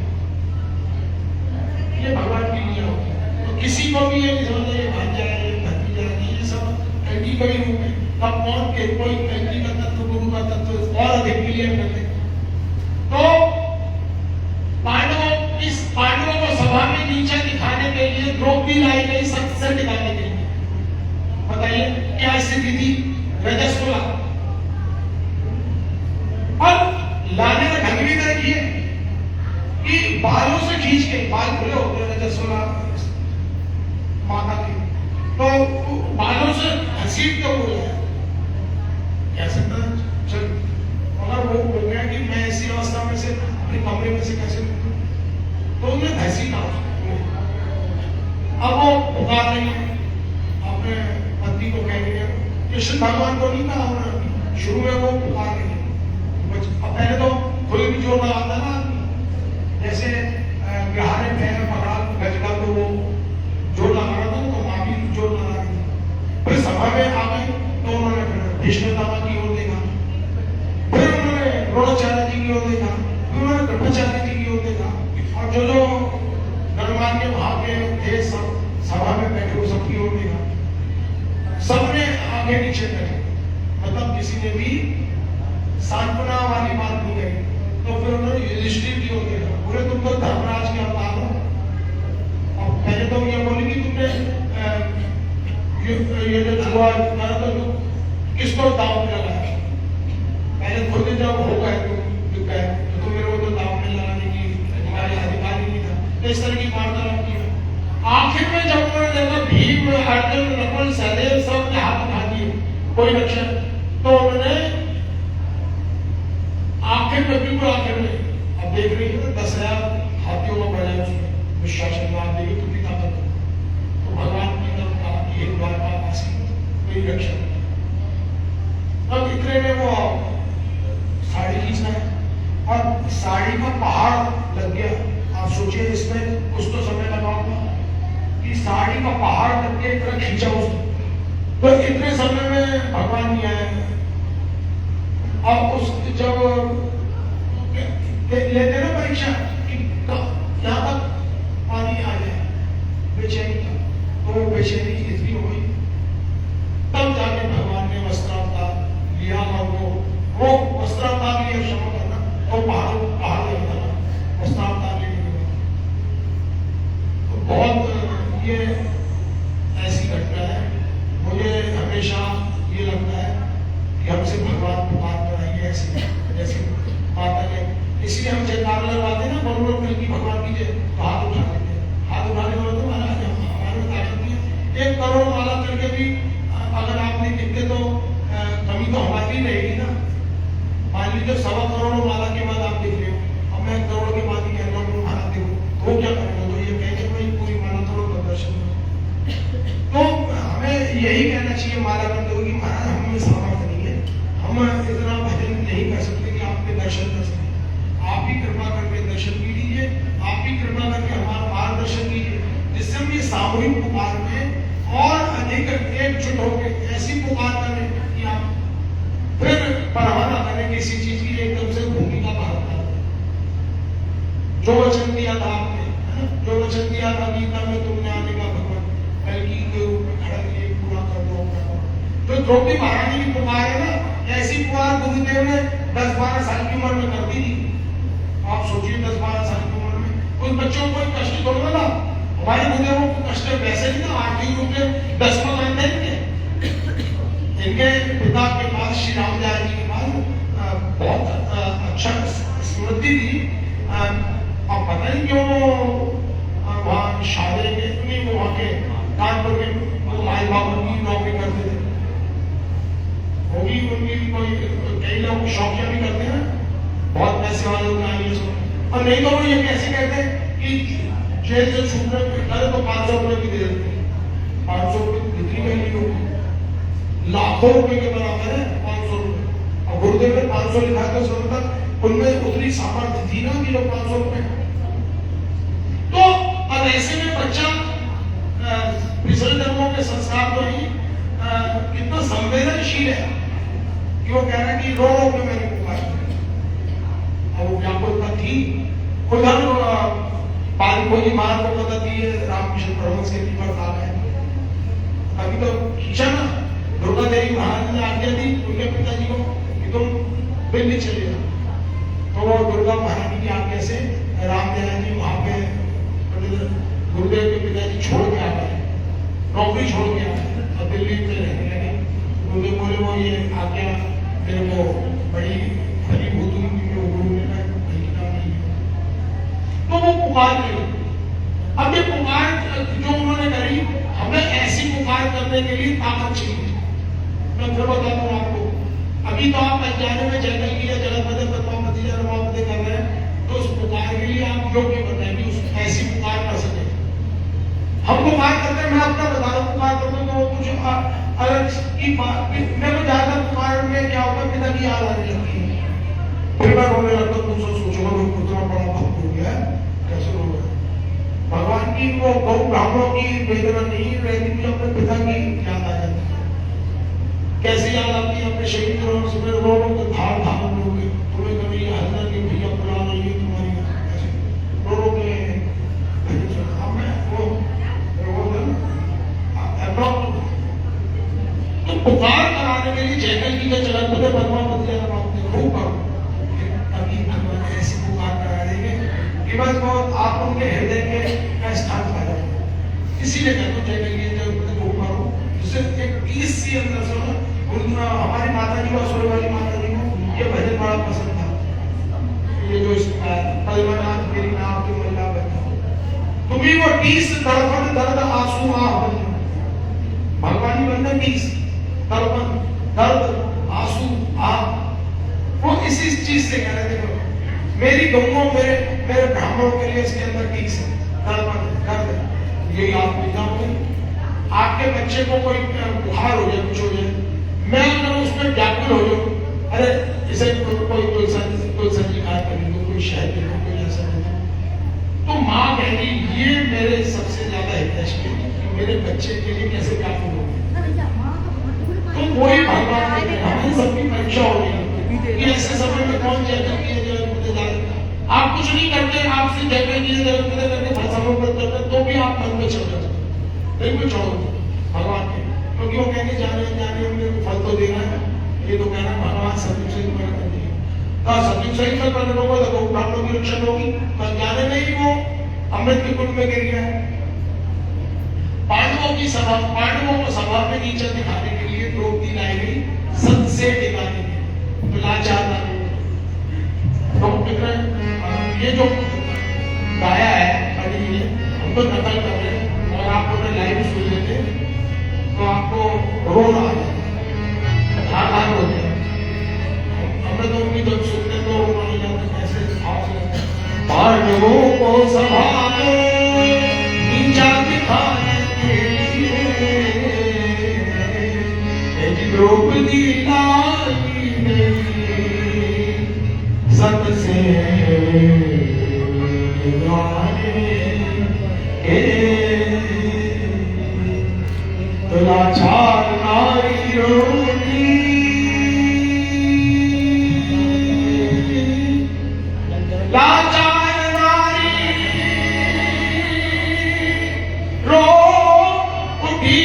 ये भगवान की लीला होती है। तो किसी को भी ये नहीं समझना ये भांजा है, ये भतीजा है, ये सब कैंडी का ही रूप है। अब कौन के कोई कैंडी का तत्व, गुरु का तत्व और अधिक क्लियर करते। तो पांडवों को सभा में नीचे दिखाने के लिए द्रौपदी लाई गई सत्संग दिखाने के लिए। बताइए क्या स्थिति थी, रजस्वला, और लाने का ढंग भी देखिए कि बालों से खींच के, बाल खुले होते हैं रजस्वला माता के, तो बालों से घसीट के बोले क्या सकता है चल, अगर वो बोल गया कि मैं ऐसी अवस्था में से अपने कमरे में से कैसे निकलूं, तो उन्हें घसीटा। अब वो पुकार रही है अपने पति को, कह रही है कृष्ण भगवान को नहीं कहा उन्होंने, शुरू में वो पुकार रही है। अब पहले तो कोई भी जोर लगाता ना, जैसे बिहार में पकड़ा गजका तो वो जोर लगा रहा था, तो माँ भी जोर लगा रही थी। फिर सभा में आ गई तो उन्होंने भीष्मदामा की ओर देखा, फिर उन्होंने द्रोणाचार्य जी की ओर देखा, फिर उन्होंने कृपाचार्य जी की ओर देखा, और जो गणमान्य वहां के थे सब सभा में बैठे वो सबकी ओर देखा, सबने आगे नीचे बैठे, मतलब किसी ने भी सांत्वना वाली बात नहीं कही। तो फिर उन्होंने युधिष्ठिर की ओर देखा, बोले तुम तो धर्मराज के अवतार हो। और पहले तो ये बोले कि तुमने ये जो जुआ तो किसको दाव में लगाया, पहले खुद जब हो गए तो तुम मेरे को तो दाव में लगाने की अधिकारी नहीं था। तो इस तरह की वार्तालाप की। आखिर में जब उन्होंने देखा भीम अर्जुन नकुल सहदेव सब ने हाथ उठा दिए कोई रक्षण, तो उन्होंने आखिर में, बिल्कुल आखिर में, अब देख रही है 10,000 हाथियों को बजाय उसमें विश्वासन में आप देखिए कितनी ताकत है। तो भगवान की तरफ कहा कि एक बार का वासी कोई रक्षण। अब इतने में वो साड़ी खींचना है और साड़ी का पहाड़ लग गया। आप सोचिए इसमें कुछ तो समय लगा होगा कि साड़ी का पहाड़ करके इतना खींचा उसने, तो इतने समय में भगवान नहीं आए। और उस जब लेते ना परीक्षा कि यहाँ तक पानी आ जाए बेचैनी का, तो वो बेचैनी इतनी हो गई, तब जाके भगवान ने वस्त्रावतार लिया। और वो वस्त्रावतार लिया, क्षमा करना, और पहाड़ लगता था वस्त्रावतार लेने के बाद। तो बहुत ये ऐसी घटना है, मुझे हमेशा ये लगता है कि हमसे भगवान पुकार कर रही है ऐसी, जैसे माता ने, इसलिए हम जयकार लगवाते हैं ना, बोलो की भगवान की जय, तो हाथ उठा देते हैं। हाथ उठाने वाले तो महाराज हमारे में ताकत नहीं है। 1 करोड़ माला करके भी अगर आप नहीं दिखते तो कमी तो हमारी रहेगी ना। मान लीजिए 1.25 करोड़ माला के बाद आप दिख रहे हो, अब मैं 1 करोड़ के बाद ही कह रहा हूँ महाराज देखो, तो क्या करेंगे, तो ये कहेंगे भाई पूरी माला तोड़ो तो दर्शन। तो हमें यही कहना चाहिए माला करते हुए कि महाराज हमें सामर्थ्य नहीं है, हम इतना भजन नहीं कर सकते कि आपके दर्शन कर सकें, आप ही कृपा करके दर्शन कीजिए। द्रौपदी महारानी की पुकार है ना, ऐसी पुकार गुरुदेव ने 10-12 साल की उम्र में कर दी थी। आप सोचिए 10-12 साल की उम्र में उन बच्चों को कोई कष्ट थोड़ा ना, हमारे गुरुदेवों को कष्ट वैसे नहीं ना, आर्थिक रूप से 10वां मान देंगे। इनके पिता के पास श्री रामदास जी के पास बहुत अच्छा स्मृति थी। अब पता नहीं क्यों वहाँ शादी के नहीं, वो वहाँ के कानपुर में माई बाबू की नौकरी करते थे, होगी उनकी कोई, कई लोग शौकिया भी करते हैं, बहुत पैसे वाले लोग आएंगे उसमें। और नहीं तो वो ये कैसे कहते हैं कि जेल से छूटने करे तो 500 रुपये भी दे देते हैं। 500 रुपये कितनी महंगी होगी, लाखों रुपए के बराबर है 500 रुपये। और गुरुदेव ने 500 लिखा था उस वक्त तक, उनमें उतनी सामर्थ्य थी ना कि लोग 500 रुपये। तो अब ऐसे में बच्चा पिछले जन्मों के संस्कार तो ही कितना संवेदनशील है कि वो कह रहा है कि रो रो के मैंने पुकार, और वो व्याकुलता थी। उधर पालकोई मार को पता थी रामकृष्ण परमहंस के तीव्र काल है, अभी तो खींचा ना, दुर्गा देवी महाराज ने आज्ञा दी उनके पिताजी को कि तुम दिल्ली चले जाओ। तो वो दुर्गा महारानी की आज्ञा से रामदेव जी वहां पे गुरुदेव के पिताजी छोड़ के आ गए, नौकरी छोड़ के आ गए और दिल्ली में रहने लगे। गुरुदेव बोले वो ये आज्ञा मेरे को बड़ी फलीभूत हुई कि वो गुरु ने कहा नहीं। तो वो पुकार करी। अब ये पुकार जो उन्होंने करी, हमें ऐसी पुकार करने के लिए ताकत चाहिए। मैं फिर बताता हूँ आपको, अभी तो आप अनजाने में जंगल की जगत बदल तत्वा भतीजा रमापति कर रहे हैं, तो उस पुकार के लिए आप योग्य बनाए कि उस ऐसी पुकार कर सके। हम पुकार करते हैं, मैं अपना बता रहा हूँ, पुकार करते तो कुछ अलग की बात, मैं तो ज्यादा पुकार में क्या होता है, पिता की याद आने लगती है, फिर मैं रोने लगता हूँ। सोचूंगा उतना बड़ा भक्त हो गया कैसे रो रहा है। भगवान की वो गौ ब्राह्मणों की वेदना नहीं रहती थी, अपने पिता की याद आ जाती है। कैसे याद आती है अपने शहीद सुबह रो रो के धार धार रोगे, तुम्हें कभी हजर की भैया बुला रही है तुम्हारी, ऐसे रो रो के तो पुकार कराने के लिए जयकल की का चलन बदे परमापति खूब करो। अभी भगवान ऐसी पुकार करा देंगे कि बस वो आप उनके हृदय के स्थान पा जाए। इसीलिए कहते हो जयकल की खूब करो, जिससे एक 30 सी अंदर से हमारी माता जी को, असुर वाली माता जी को ये भजन बड़ा पसंद था। ये जो पलवनाथ मेरी नाम की महिला बना, तुम्ही वो 30 तड़पन दर्द आंसू आ भगवानी बनना, 30 तड़पन दर्द आंसू आ, वो इसी चीज से कह रहे थे, मेरी गौओं मेरे ब्राह्मणों के लिए इसके अंदर 30 तड़पन दर्द। यही आप लिखा हो, आपके बच्चे को कोई बुखार हो जाए, कुछ हो जाए, मैं अगर उसमें व्याकुल हो जाऊं, अरे इसे कोई तुलसी खा कर दो, कोई शहद दे दो, कोई ऐसा दे दो, तो माँ कहेगी ये मेरे सबसे ज्यादा हितैषी है, मेरे बच्चे के लिए कैसे व्याकुल हो। तो वही भगवान हमें सबकी परीक्षा हो रही है, ऐसे समय में कौन जयकर किए जाए, आप कुछ नहीं करते, आपसे जयकर किए करके समर्पित करते, तो भी आप मन में चल जाते, बिल्कुल छोड़ो भगवान के, क्योंकि वो कहेंगे जाने जाने उन्हें फल तो देना है। ये तो कहना भगवान सत्य सही कर देंगे, सत्य सही कर करने लोगों तो ब्राह्मणों की रक्षा होगी, पर जाने नहीं वो अमृत के कुंड में गिर गया है। पांडवों को सभा में नीचा दिखाने के लिए द्रौपदी लाई गई सत से दिखाने के, तो लाचार ये जो गाया है पंडित जी ने, हम तो नकल कर रहे हैं और आप लोग लाइव सुन लेते तो आपको रोना आ जाता, धार हो जाए। हमने तो उनकी जब सुनते तो रोना नहीं जाता, कैसे भाव पांडवों को सभा में नीचा दिखाने द्रौपदी लाई सत से लाचार नारी रोती, लाचार नारी रो उठी,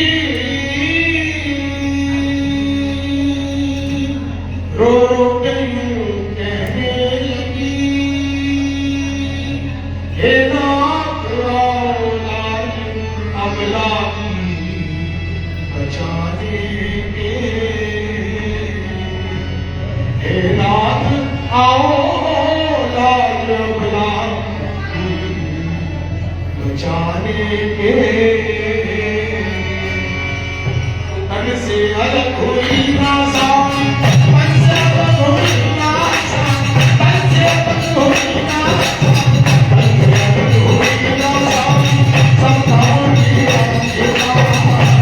के तन से अलग हुई ना सारी, मन से अलग हुई ना सारी, तन से अलग हुई ना सारी, तन से अलग हुई ना सारी, सब धाम की राधिका।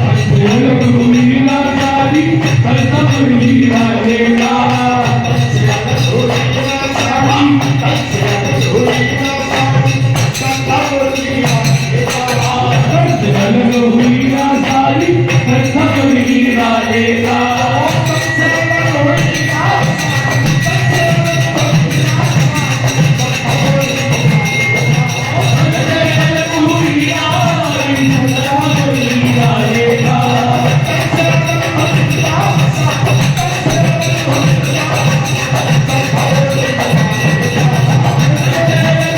तन से अलग हुई ना सारी, सब धाम की राधिका। तन से अलग हुई ना सारी, तन से अलग हुई ना सारी, सब धाम की राधिका। तन से अलग हुई ना सारी, सब धाम की राधिका। तन से अलग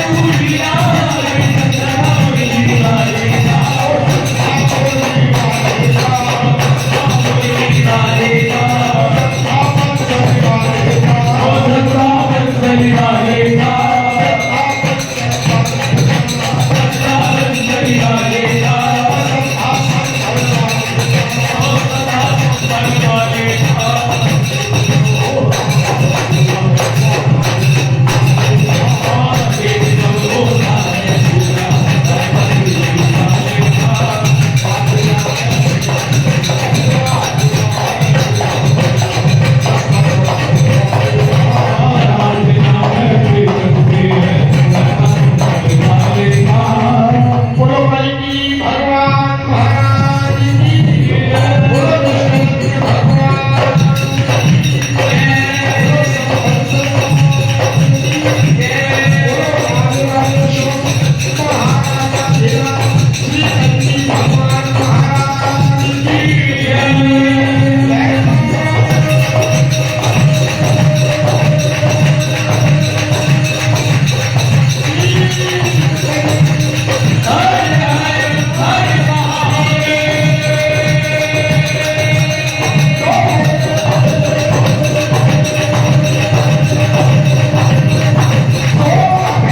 हुई ना सारी,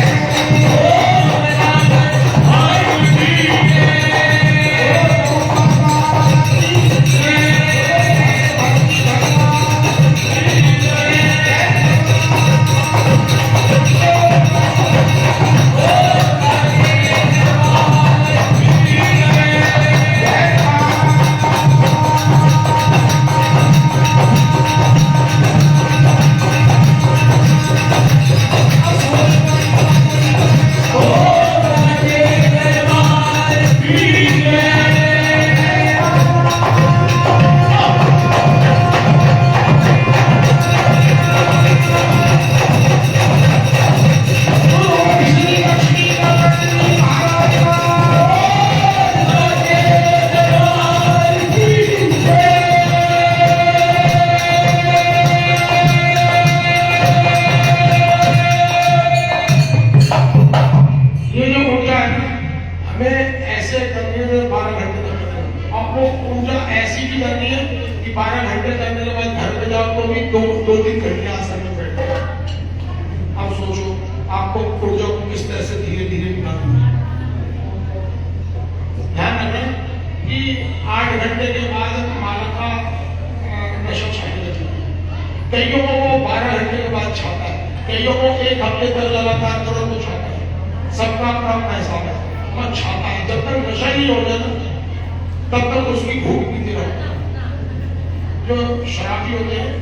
तन से अलग हुई ना सारी, सब धाम की दो दिन घंटे आसन में बैठे। अब सोचो आपको ऊर्जा को किस तरह से धीरे धीरे निकालना है। ध्यान रखना कि 8 घंटे के बाद माला का नशा छाने लगता है। कईयों को वो 12 घंटे के बाद छाता है, कईयों को 1 हफ्ते तक लगातार करो तो छाता है। सबका अपना अपना हिसाब है, मत छाता है। जब तक नशा नहीं हो जाए तब तक उसकी भूख पीते रहो। जो शराबी होते हैं,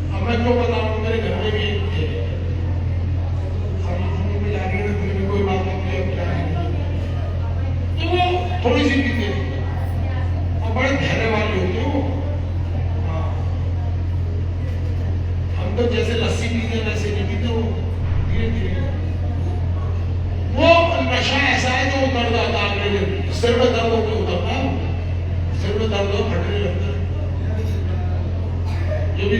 अब मैं क्यों बताऊं, मेरे घर में भी एक थे, में जा रही है ना, कोई बात नहीं है, क्या है तो वो थोड़ी सी पीते और बड़े धैर्य वाले होते हो। हाँ, हम तो जैसे लस्सी पीते वैसे नहीं पीते, वो धीरे धीरे। वो नशा ऐसा है जो उतर जाता है, सिर में दर्द होकर उतरता है, सिर में दर्द हो फटने लगता है। ये भी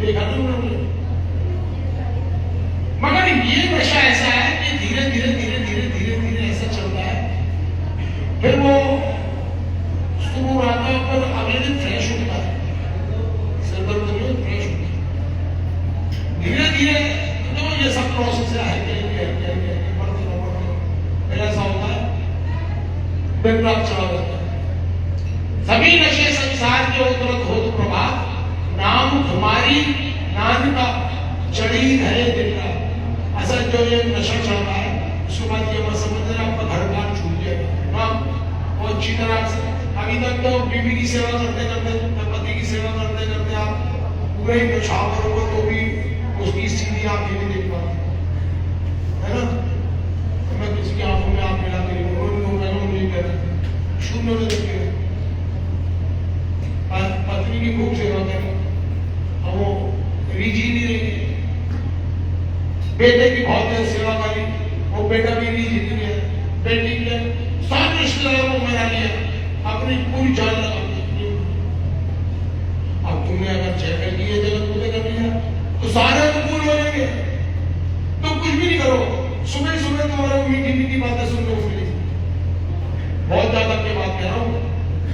देखा ना उन्होंने। मगर ये नशा ऐसा है कि धीरे धीरे धीरे धीरे धीरे धीरे ऐसा चलता है, फिर वो शुरू आता है, पर अगले दिन रुद्राक्ष चढ़ा जाता है। सभी नशे संसार के उतरत होत प्रभात, नाम तुम्हारी नान का चढ़ी है दिन रात। असल जो ये नशा चल रहा है उसके बाद ये मत समझना आपका घर बार छूट जाएगा। हाँ, और अच्छी तरह से अभी तक तो बीवी की सेवा करते करते, पति की सेवा करते करते आप पूरे ही बचाव करोगे तो भी उसकी स्थिति आप ये नहीं देख पाते, है ना। तो मैं किसी की आंखों में आप मिला के नहीं कह रहा, शून्य में देखिए पत्नी की खूब सेवा करें, अब वो रीझी नहीं रही। बेटे की बहुत देर सेवा करी, वो बेटा भी रीझी नहीं है। बेटी के सारे रिश्तेदारों को मना लिया, अपनी पूरी जान लगा दी। अब तुमने अगर चेक किए जगत पूरे कर लिया तो सारे कबूल हो जाएंगे। तो कुछ भी नहीं करो, सुबह सुबह तुम्हारा मीठी मीठी बातें सुनने को मिलेगी। बहुत ज्यादा की बात कह रहा हूँ,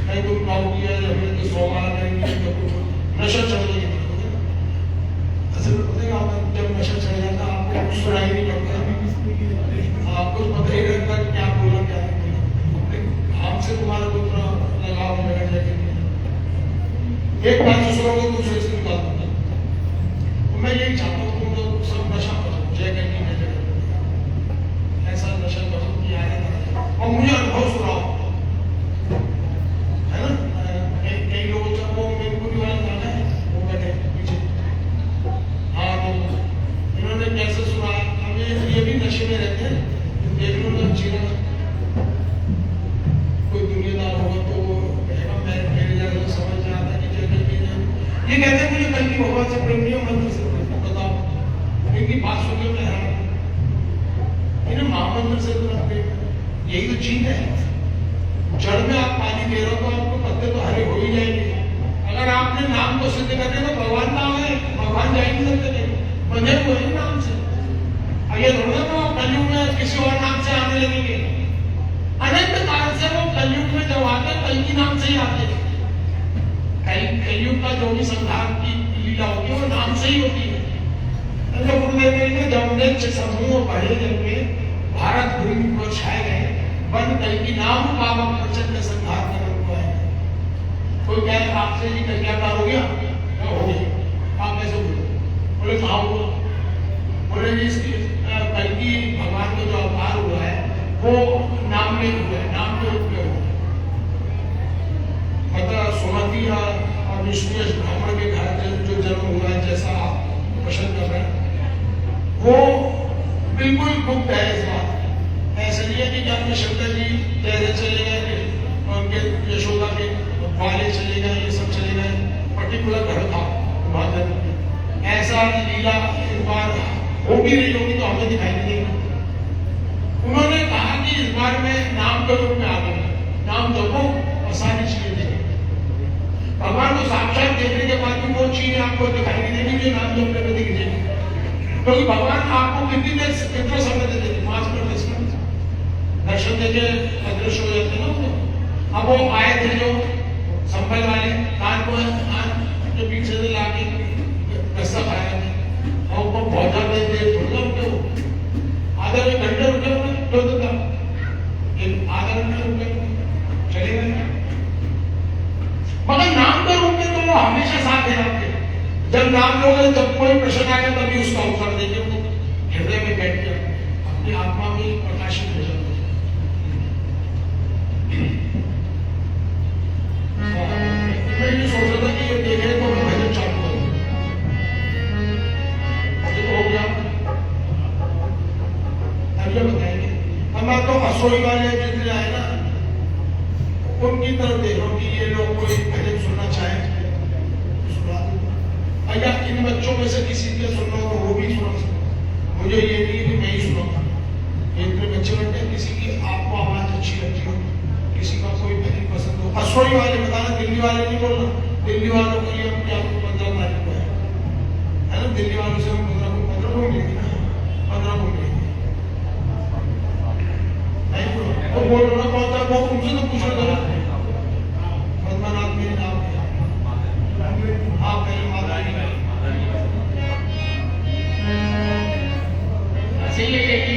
मैं तुम काउ किया हमें तो सोमारा करेंगे, नशा चढ़ जाएगा। असल में पता है जब नशा चढ़ जाता आपको कुछ सुनाई नहीं पड़ता, आपको पता ही रहता क्या बोला क्या नहीं बोला, हमसे तुम्हारा कोई लगाव नहीं लगा जाएगा। एक बात दूसरों को दूसरे से निकाल दूंगा। मैं यही चाहता हूँ तुम लोग सब नशा करो, जय करनी है जगह ऐसा नशा करो कि आगे और मुझे अनुभव सुनाओ, है ना। कई लोग वो मेरे को वाला गाना है वो बैठे पीछे, हाँ तो इन्होंने कैसे सुनाया। हमें ये भी नशे में रहते हैं, देख लो ना जीना कोई दुनियादार होगा तो कहेगा मैं मेरे जैसा समझ में आता कि ये कहते हैं मुझे कल की भगवान से प्रेम नहीं है, मंदिर से बताओ। इनकी बात सुनकर मैं हैरान, इन्हें महामंदिर से तो प्रेम, यही तो चीज है। जड़ में आप पानी दे रहे हो तो आपको पत्ते तो हरे हो ही जाएंगे। अगर आपने नाम को सिद्ध करने तो भगवान नाम है, भगवान जा ही नहीं सकते, बंधे हुए हैं नाम से। ये थोड़ा तो कलयुग में किसी और नाम से आने लगेंगे। अनंत काल से वो कलयुग में जब आते कल की नाम से ही आते हैं। कलयुग का जो भी संहार की लीला होती है वो नाम से ही होती है। गुरुदेव ने जब समूह पढ़े जब में भारत भूमि पर छाए गए, बन कल की नाम पावक प्रचंड संहार कर हुआ है। कोई कहे आपसे जी क्या हो गया, हो गया, आप कैसे बोले, बोले कहा हुआ, बोले जी कल की भगवान का जो अवतार हुआ है वो नाम में हुआ है, नाम के रूप में हुआ है। मतलब सुमति और विष्णु ब्राह्मण के घर जो जन्म हुआ है जैसा आप पसंद कर रहे हैं वो बिल्कुल गुप्त है। इस बात ऐसा नहीं है कि जब में शंकर जी जैसे चले गए उनके यशोदा के वाले चले गए, ये सब चले गए, पर्टिकुलर घर था भागवत में। ऐसा लीला इस बार हो भी रही होगी तो हमें दिखाई नहीं देगी। उन्होंने कहा कि इस बार में नाम के रूप में आ गए, नाम जपो और सारी चीजें देखें। भगवान को साक्षात देखने के बाद भी वो चीजें आपको दिखाई नहीं देगी जो नाम जपने में दिख जाएगी। क्योंकि भगवान आपको कितनी देर कितना समय दे देते, 5 मिनट 10 मिनट दर्शन देके अदृश्य हो जाते ना। अब वो आए थे जो संभल वाले कान को जो पीछे से लाके रस्सा खाया और वो बहुत ज्यादा देर थोड़ा रुके, आधा घंटे रुके तो आधा घंटे रुके चले गए। मगर नाम के रूप में तो वो हमेशा साथ है आपके। जब नाम लोगे जब कोई प्रश्न आएगा तभी उसका उत्तर देंगे, वो हृदय में बैठ के अपनी आत्मा में प्रकाशित हो जाते। मैं ये सोच रहा था कि ये देखे तो मैं भजन चालू करूं, हो गया। अब ये बताएंगे हमारे तो असोई वाले जितने आए ना उनकी तरफ देखो कि ये लोग कोई भजन सुनना चाहे या इन बच्चों में से किसी के सुनो तो वो भी सुना सकते। मुझे ये नहीं कि मैं ही सुनाऊंगा, इतने बच्चे बैठे किसी की आपको आवाज अच्छी लगती हो, किसी का कोई भजन पसंद हो। असोई वाले बताना, दिल्ली वाले नहीं बोलना। दिल्ली वालों के लिए हम क्या 15 तारीख को है ना, दिल्ली वालों से हम 15 को मिलेंगे ना, 15 को मिलेंगे नहीं वो बोल रहा कौन था वो उनसे तो पूछ रहा था। पद्मनाथ मेरे नाम है, आप पहले माता जी सही है कि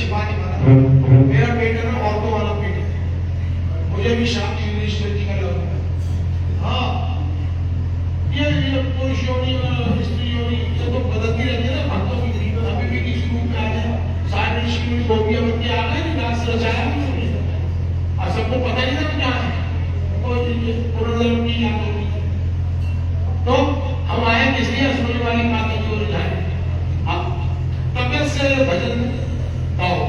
छिपा नहीं पाता। मेरा पेट है ना औरतों वाला पेट है, मुझे भी शांति यूनिवर्सिटी का लग हाँ ये पुरुष योनि स्त्री योनि ये तो बदलती रहती है ना भक्तों की गरीब अभी भी किसी रूप में आ गया सारे ऋषि मुनि गोपियां बन के आ गए विकास रचाया और सबको पता ही था क्या है पुनर्जन्म की याद होगी। तो हम आए इसलिए सुनने वाली बातें की ओर जाए अब तबियत से भजन गाओ।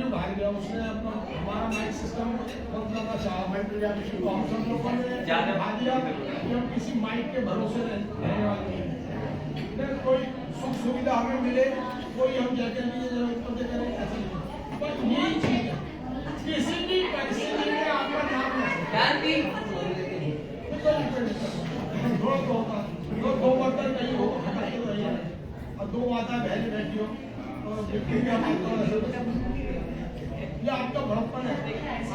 भी बाहर गया, उसने अपना हमारा माइक सिस्टम बंद करना चाहा, तो हम सब लोगों ने भाग दिया कि हम किसी माइक के भरोसे रहने वाले हैं। कोई सुख सुविधा हमें मिले, कोई हम जाके करें, ऐसा नहीं। पर यही चीज है, किसी भी परिस्थिति में आपका नाम दो बर्तन नहीं हो और दो माता बहन बैठी हो और ये आपका बड़प्पन है।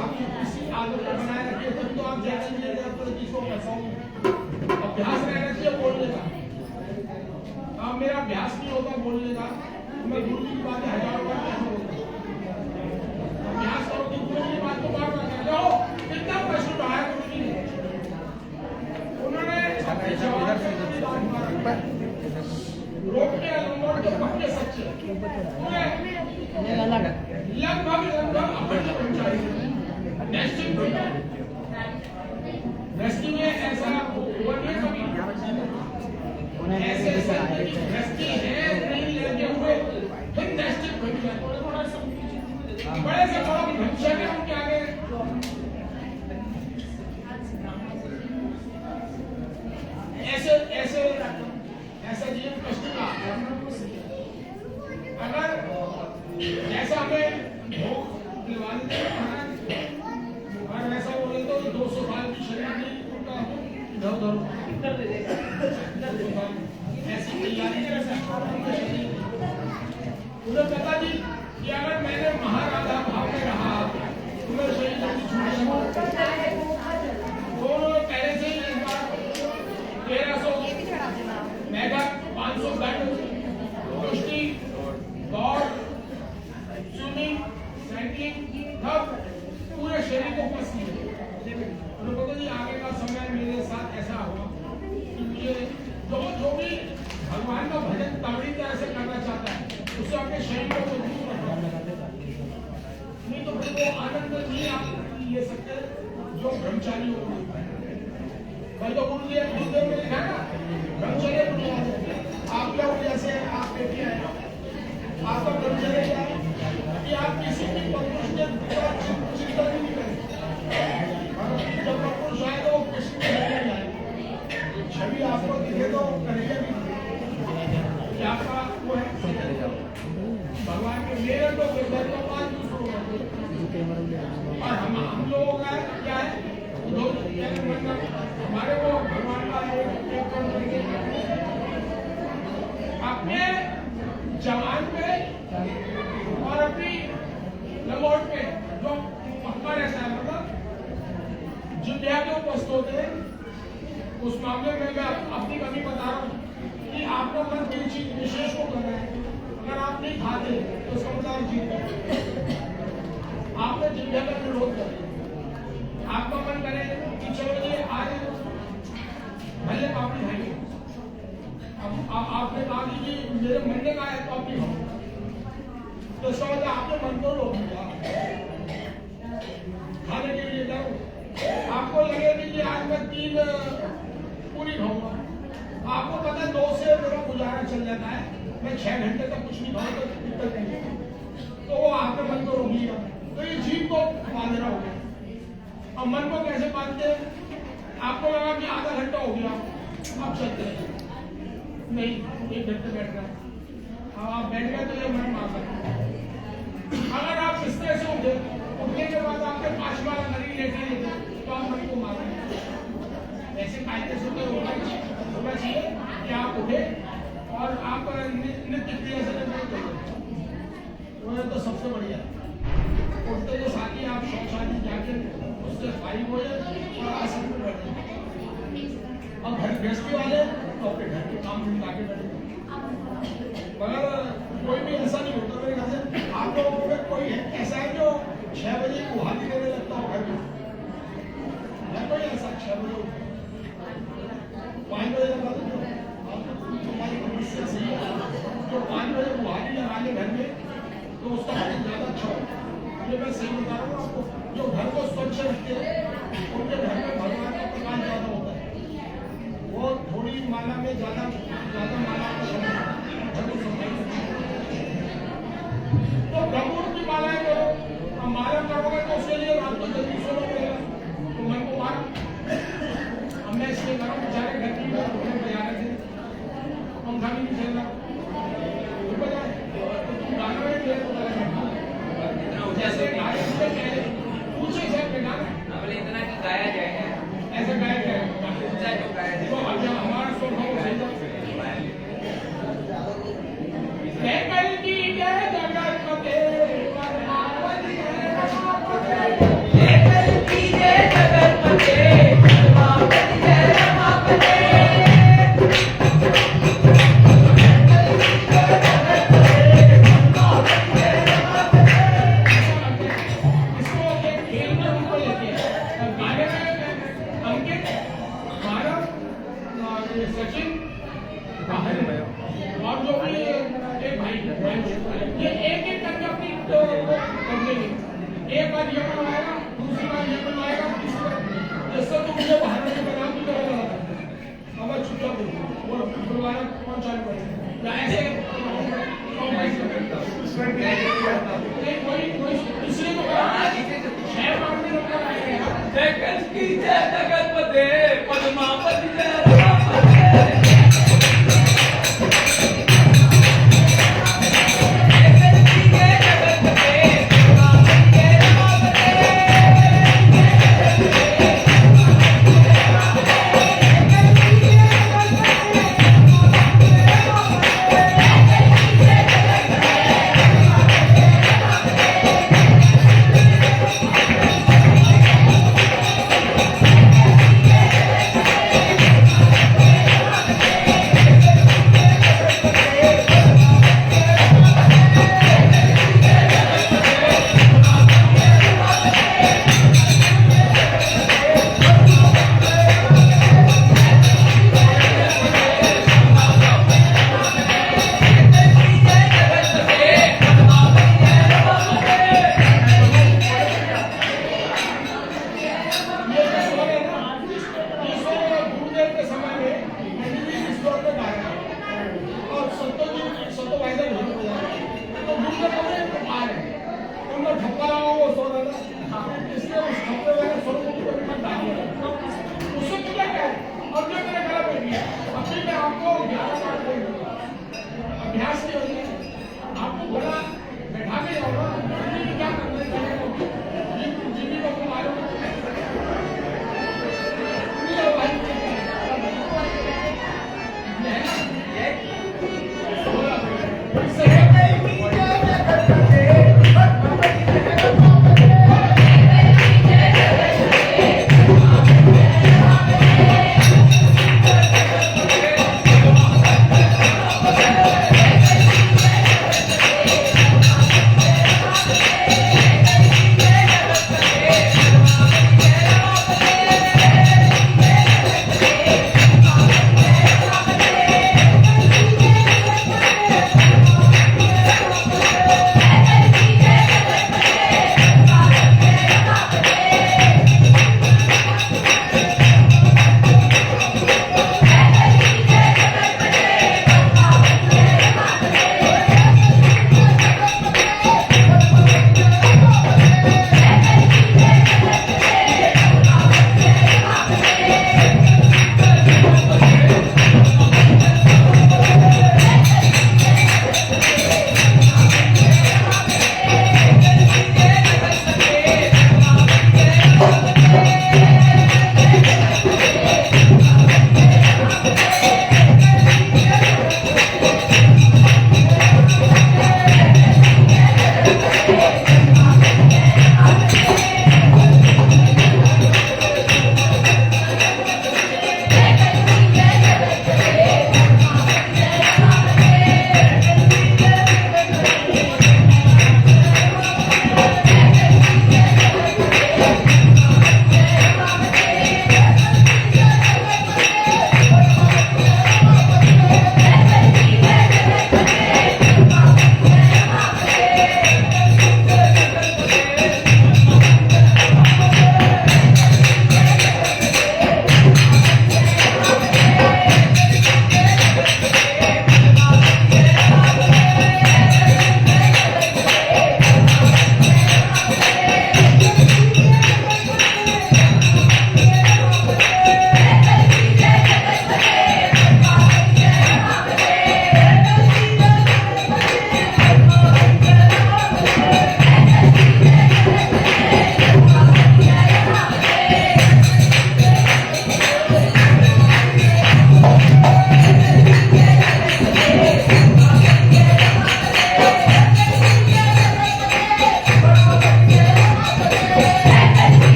आप किसी आदत को बनाए रखिए, तभी तो आप जैसे नहीं लेते किसको पैसा अभ्यास रहना चाहिए बोलने का। अब मेरा अभ्यास नहीं होता बोलने का, मैं गुरु जी की बातें 1000 बार कैसे बोलता। अभ्यास करो कि गुरु जी की बात को बार बार कह जाओ। कितना प्रश्न उठाया गुरु जी ने, उन्होंने रोक के अनुमान के पक्के सच्चे लगभग अपने नेस्टिंग में ऐसा हुआ नहीं कभी, ऐसे है नहीं लगे हुए फिर नेस्टिंग बड़े से बड़ा भविष्य में हम क्या आगे ऐसे ऐसे ऐसा जीवन कष्ट का। अगर जैसा हमें भोग दिलवाने और ऐसा बोले तो 200 साल की शरीर नहीं उनका इधर उधर ऐसी तैयारी उन्हें पता जी कि अगर मैंने महाराजा भाव में रहा तो मैं शरीर दोनों पहले से ही 1300 मेगा 500 बैट कुश्ती दौड़ स्विमिंग साइकिलिंग सब पूरे शरीर को पसंद उन्होंने पता जी आगे का समय मेरे साथ ऐसा हुआ कि मुझे जो भी भगवान का भजन तगड़ी तरह से करना चाहता है उससे अपने शरीर को दूर रखना, नहीं तो फिर वो आनंद नहीं आप ले सकते जो ब्रह्मचारी हो। भाई तो गुरु जी गुरुदेव में लिखा ना ब्रह्मचर्य आप क्या जैसे आप बैठे हैं आपका ब्रह्मचर्य क्या है कि आप किसी भी पपुरुष के चिंता नहीं करें। जब पपुरुष आए तो किसी को नहीं आए, छवि आपको दिखे तो करेंगे भी आपका वो है भगवान के मेरे तो पांच और हम लोगों का क्या है हमारे वो भगवान का अपने जवान पे और अपनी लंगोट पे जो पक्का रहता है, मतलब जिंदगी के उपस्थित होते हैं उस मामले में मैं अपनी कमी बता रहा हूँ कि आपका मन किसी चीज विशेष को कर रहा है। अगर आप नहीं खाते तो उसका मतलब जीत आपने जिंदगी का विरोध कर दिया। आपका मन करे कि चलो ये आज भले पापड़ी खाएंगे, अब आपने कहा कि मेरे मन ने कहा है पापड़ी खाओ, तो इसका मतलब आपने मन को रोक दिया खाने के लिए जाओ। आपको लगे कि आज मैं 3 पूरी खाऊंगा, आपको पता है 2 से मेरा गुजारा चल जाता है, मैं 6 घंटे तक कुछ नहीं खाऊंगा तो दिक्कत नहीं, तो वो आपके मन को रोक लिया, तो ये जीव को बांधना हो गया। अब मन को कैसे बांधते हैं? आपको लगा कि आधा घंटा हो गया आप चलते हैं, नहीं 1 घंटे बैठ रहे हैं, अब आप बैठ गए तो ये मन मार सकते। अगर आप इस तरह से उठने के बाद आपके 5 बार नरी लेटे तो आप मन को मारेंगे। ऐसे कायदे से तो होना चाहिए कि आप उठे और आप नित्य क्रिया से तो सबसे बढ़िया उठते के साथ ही आप शौचालय जाके उससे फाइल हो जाए और आसन में बैठे। अब घर गृहस्थी वाले तो अपने घर के काम निपटा के बैठे, मगर कोई भी ऐसा नहीं होता मेरे घर से। आप लोगों में कोई है ऐसा है जो 6 बजे गुहारी देने लगता हो घर में? कोई ऐसा 6 बजे 5 बजे लगा दो तुम्हारी समस्या सही है, तो 5 बजे गुहारी लगाने घर में तो उसका ज्यादा अच्छा होगा। ये मैं सही बता रहा हूँ आपको, जो घर को स्वच्छ रखते हैं उनके घर में भगवान का प्रकाश ज्यादा होता है। वो थोड़ी माला में ज्यादा माला का तो ब्रह्मपुर की मालाएं करो, उसके लिए रात को जल्दी सोना पड़ेगा, तो मन को मारा। अब मैं इसलिए कहा बेचारे घर की बात होने बजा रहे थे, पंखा भी नहीं चल रहा, तो तुम गाना में क्लियर तो करेंगे जैसे पूछे सर पे गाना इतना कि गाया जाए ऐसा गाया जाए जो गाया तो अब जब हमारा स्वभाव सही सचिन और जो भी एक भाई ये एक करके अपनी कंपनी एक बार ये बनवाएगा, दूसरी बार ये बनवाएगा, तीसरी बार जैसे तो मुझे बाहर में बना भी करेगा अब चुपचाप वो दोबारा कौन चालू करेगा या ऐसे कोई इसलिए तो शेयर मार्केट में आएगा जगत की जय जगतपते पद्मावती जय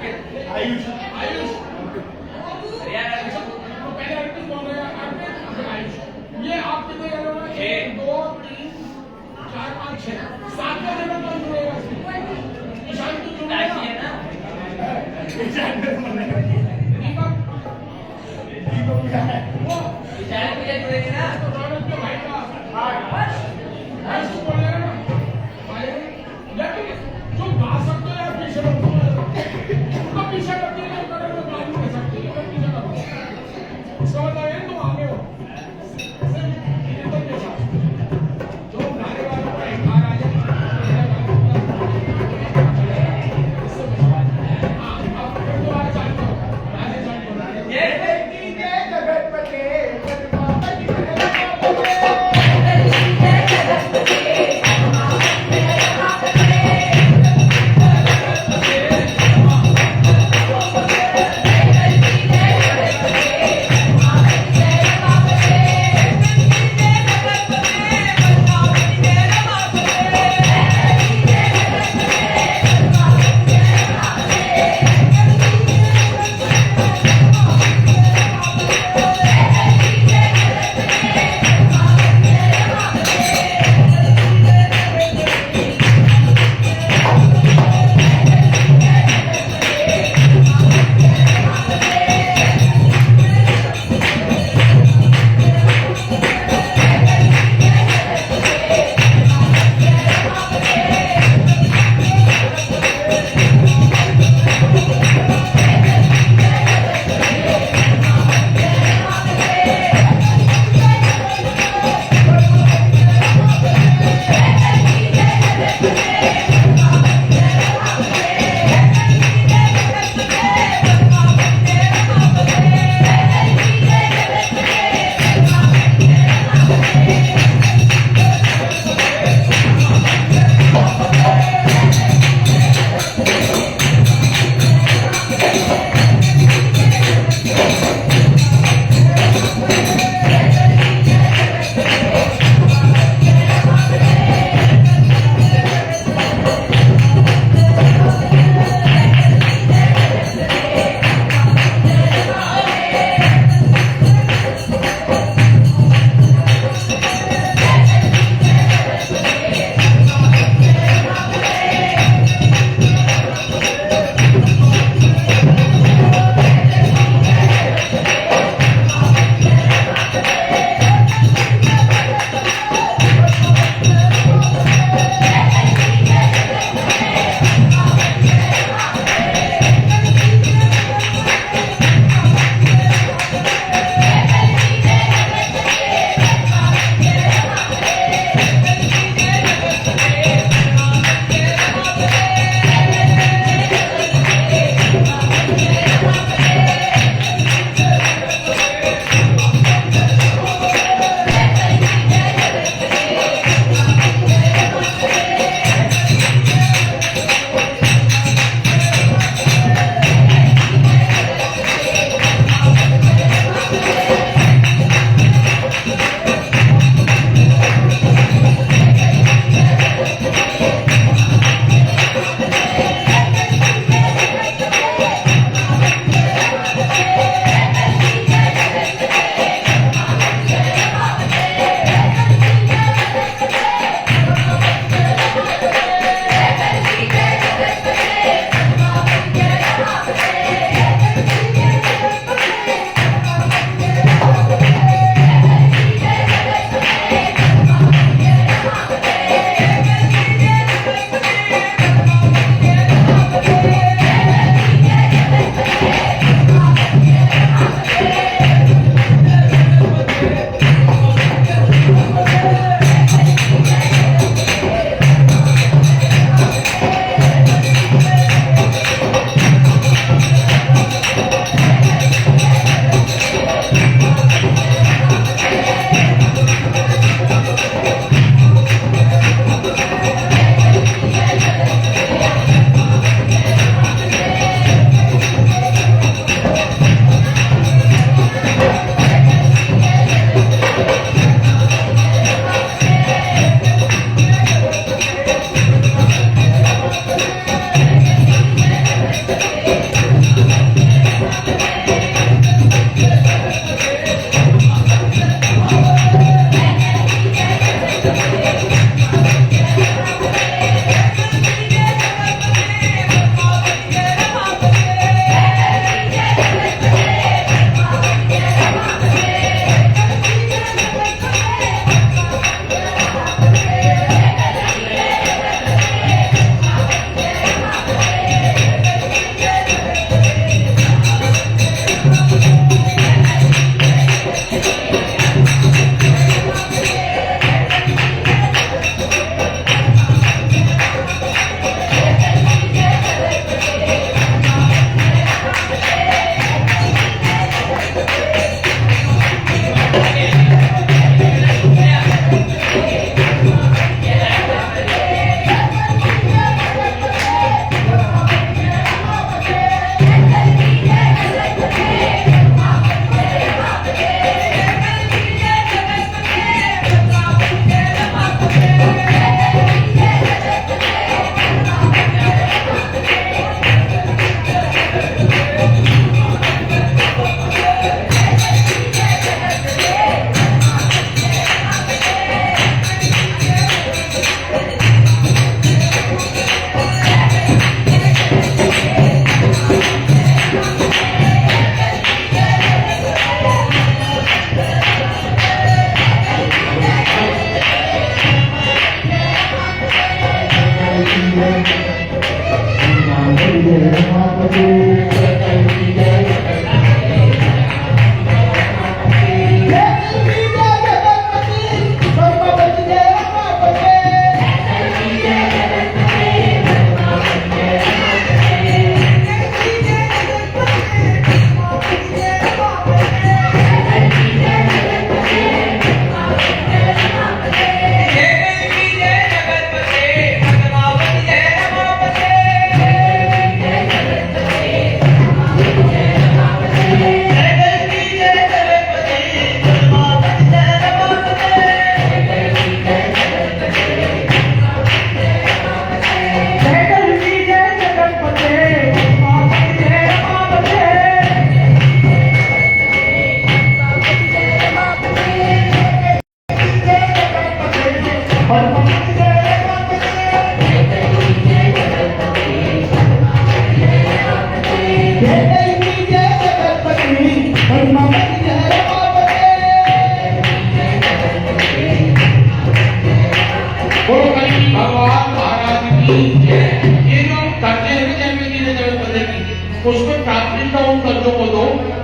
अंकित आयुष आयुष यार अच्छा, तो पहले अर्पित कौन रहेगा? अर्पित फिर आयुष। ये आप कितने जने हो? 1 2 3 4 5 6 7वां जगह कौन जुड़ेगा इसमें? ईशान तो जुड़ेगा राशि है ना ईशान तो जुड़ेगा। दीपक दीपक क्या है वो? ईशान भैया जुड़ेंगे ना तो रौनक के भाई का हर्ष को बोलेगा ना भाई यार जो गा सकते हो यार पीछे रखो उनका पीछे करके नहीं करेंगे उसमें प्राथमिकता उन कर्जों को दो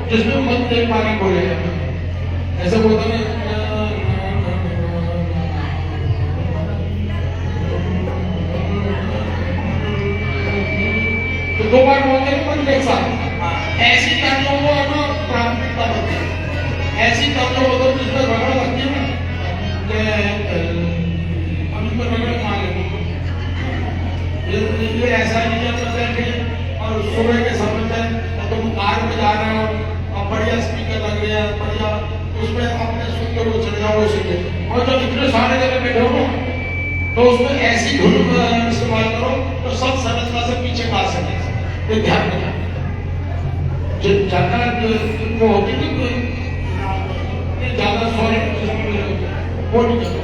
जिसमें मन देख पानी बोले ऐसा बोलता नहीं। तो दो बार बोलते हैं मन देख साथ ऐसी कर्जों को ना प्राथमिकता देते ऐसी कर्जों को दो जिसमें रगड़ लगती है ना हम इसमें रगड़ मान लेते ये ऐसा नहीं है और सुबह के समय में तुम कार में जा रहे हो और बढ़िया स्पीकर लग रहे हैं बढ़िया उसमें अपने सुन के वो चढ़ जाओ सीधे और जब इतने सारे जगह बैठे हो तो उसमें ऐसी धुन इस्तेमाल करो तो सब सरलता से पीछे खा सके ये ध्यान रखना जो ज्यादा वो होती है ज्यादा सॉलिड वो नहीं करते।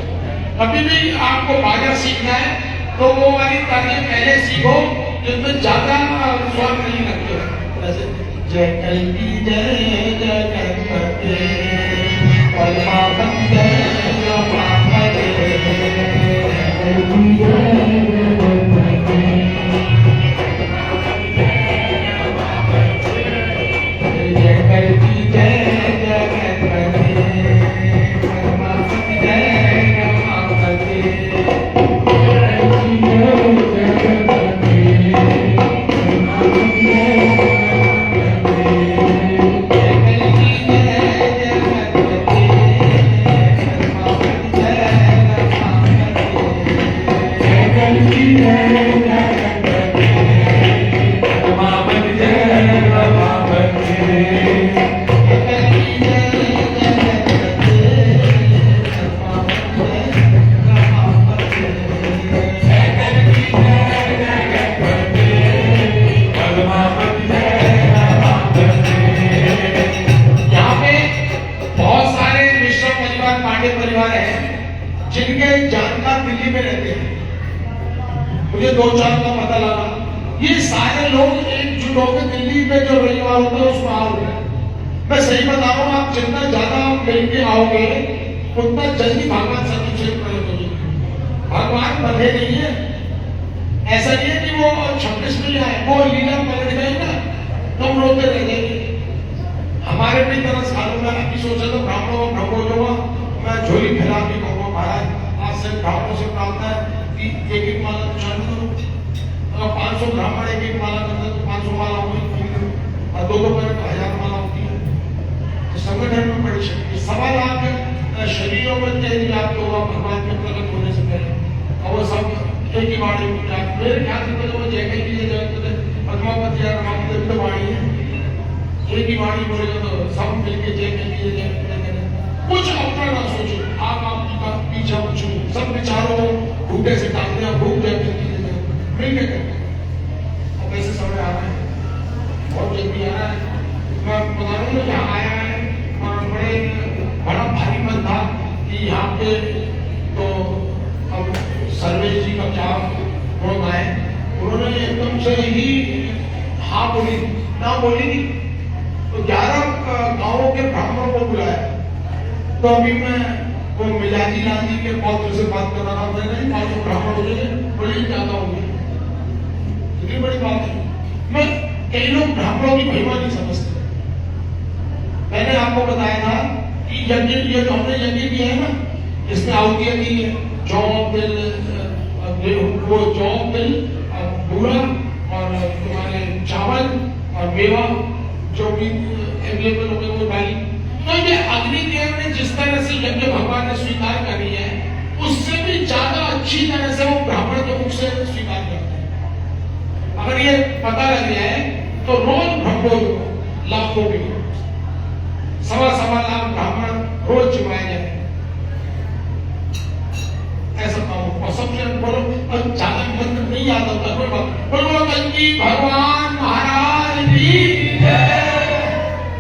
कभी भी आपको बाजा सीखना है तो वो वाली तालियां पहले सीखो जिसमें ज्यादा स्वर नहीं लगते जैसे जय कल्पी जय जय गणपते परमानंद जिनके जानकार दिल्ली में रहते हैं मुझे 2-4 का पता लगा ये सारे लोग एकजुट होकर दिल्ली में जो रविवार होता है उसमें आओगे। मैं सही बता रहा हूँ आप जितना ज्यादा मिल के आओगे उतना जल्दी भगवान सदुपयोग करोगे। भगवान बंधे नहीं है ऐसा नहीं है कि वो 26 में आए वो लीला पलट गई ना तो हम रोते रह जाएंगे। हमारे भी तरह सालों में अभी सोचा तो ब्राह्मणों भगो जो मैं झोली फैला के कहूँगा महाराज आज से ब्राह्मणों से प्रार्थना है कि एक माला चालू करो। अगर 500 ब्राह्मण एक माला करते तो 500 माला हुई और 2 पर 1000 माला होती है तो संगठन में बड़ी शक्ति। 1.25 लाख शरीरों में तेज व्याप्त होगा भगवान के प्रकट होने से पहले और वो सब एक ही वाणी में जाते। मेरे ख्याल से तो वो जय के लिए जाते पद्मावती या रामावती वाणी है एक ही वाणी बोलेगा तो सब मिलकर जय के लिए जय कुछ अपना ना सोचो आप आपका पीछा पूछो सब विचारों भूखे से डाल दिया भूख जाते मिलके करते और वैसे समय आ रहा है बहुत जल्दी आ रहा है। मैं बता रहा हूँ यहाँ आया है बड़े बड़ा भारी मन था कि यहाँ पे तो अब सर्वेश जी का क्या गुण आए उन्होंने एकदम से ही हाँ बोली ना बोली नहीं तो 11 गांवों के ब्राह्मणों को बुलाया। तो अभी मैं वो मिलाजी लाल जी के पौत्र से बात कर रहा था नहीं 500 ब्राह्मण हो जाएंगे बड़ी ज्यादा होगी इतनी बड़ी बात है ब्राह्मणों की महिमा नहीं समझते। मैंने आपको बताया था कि यज्ञ, ये जो हमने यज्ञ किया है ना, इसमें आहुतियां दी है, जौ तिल, वो जौ तिल, बूरा और तुम्हारे चावल और मेवा जो भी अवेलेबल हो गए वो डाली। तो ये अग्निदेव ने जिस तरह से यज्ञ भगवान ने स्वीकार करी है, उससे भी ज्यादा अच्छी तरह से वो ब्राह्मण के मुख से स्वीकार करते हैं। अगर ये पता लग जाए तो रोज ब्रह्मोद लाखों भी, सवा लाख ब्राह्मण रोज जिमाए जाए, ऐसा काम हो। और सबसे बोलो, और ज्यादा मंत्र नहीं याद होता कोई बात, बोलो कल्कि भगवान महाराज की जय।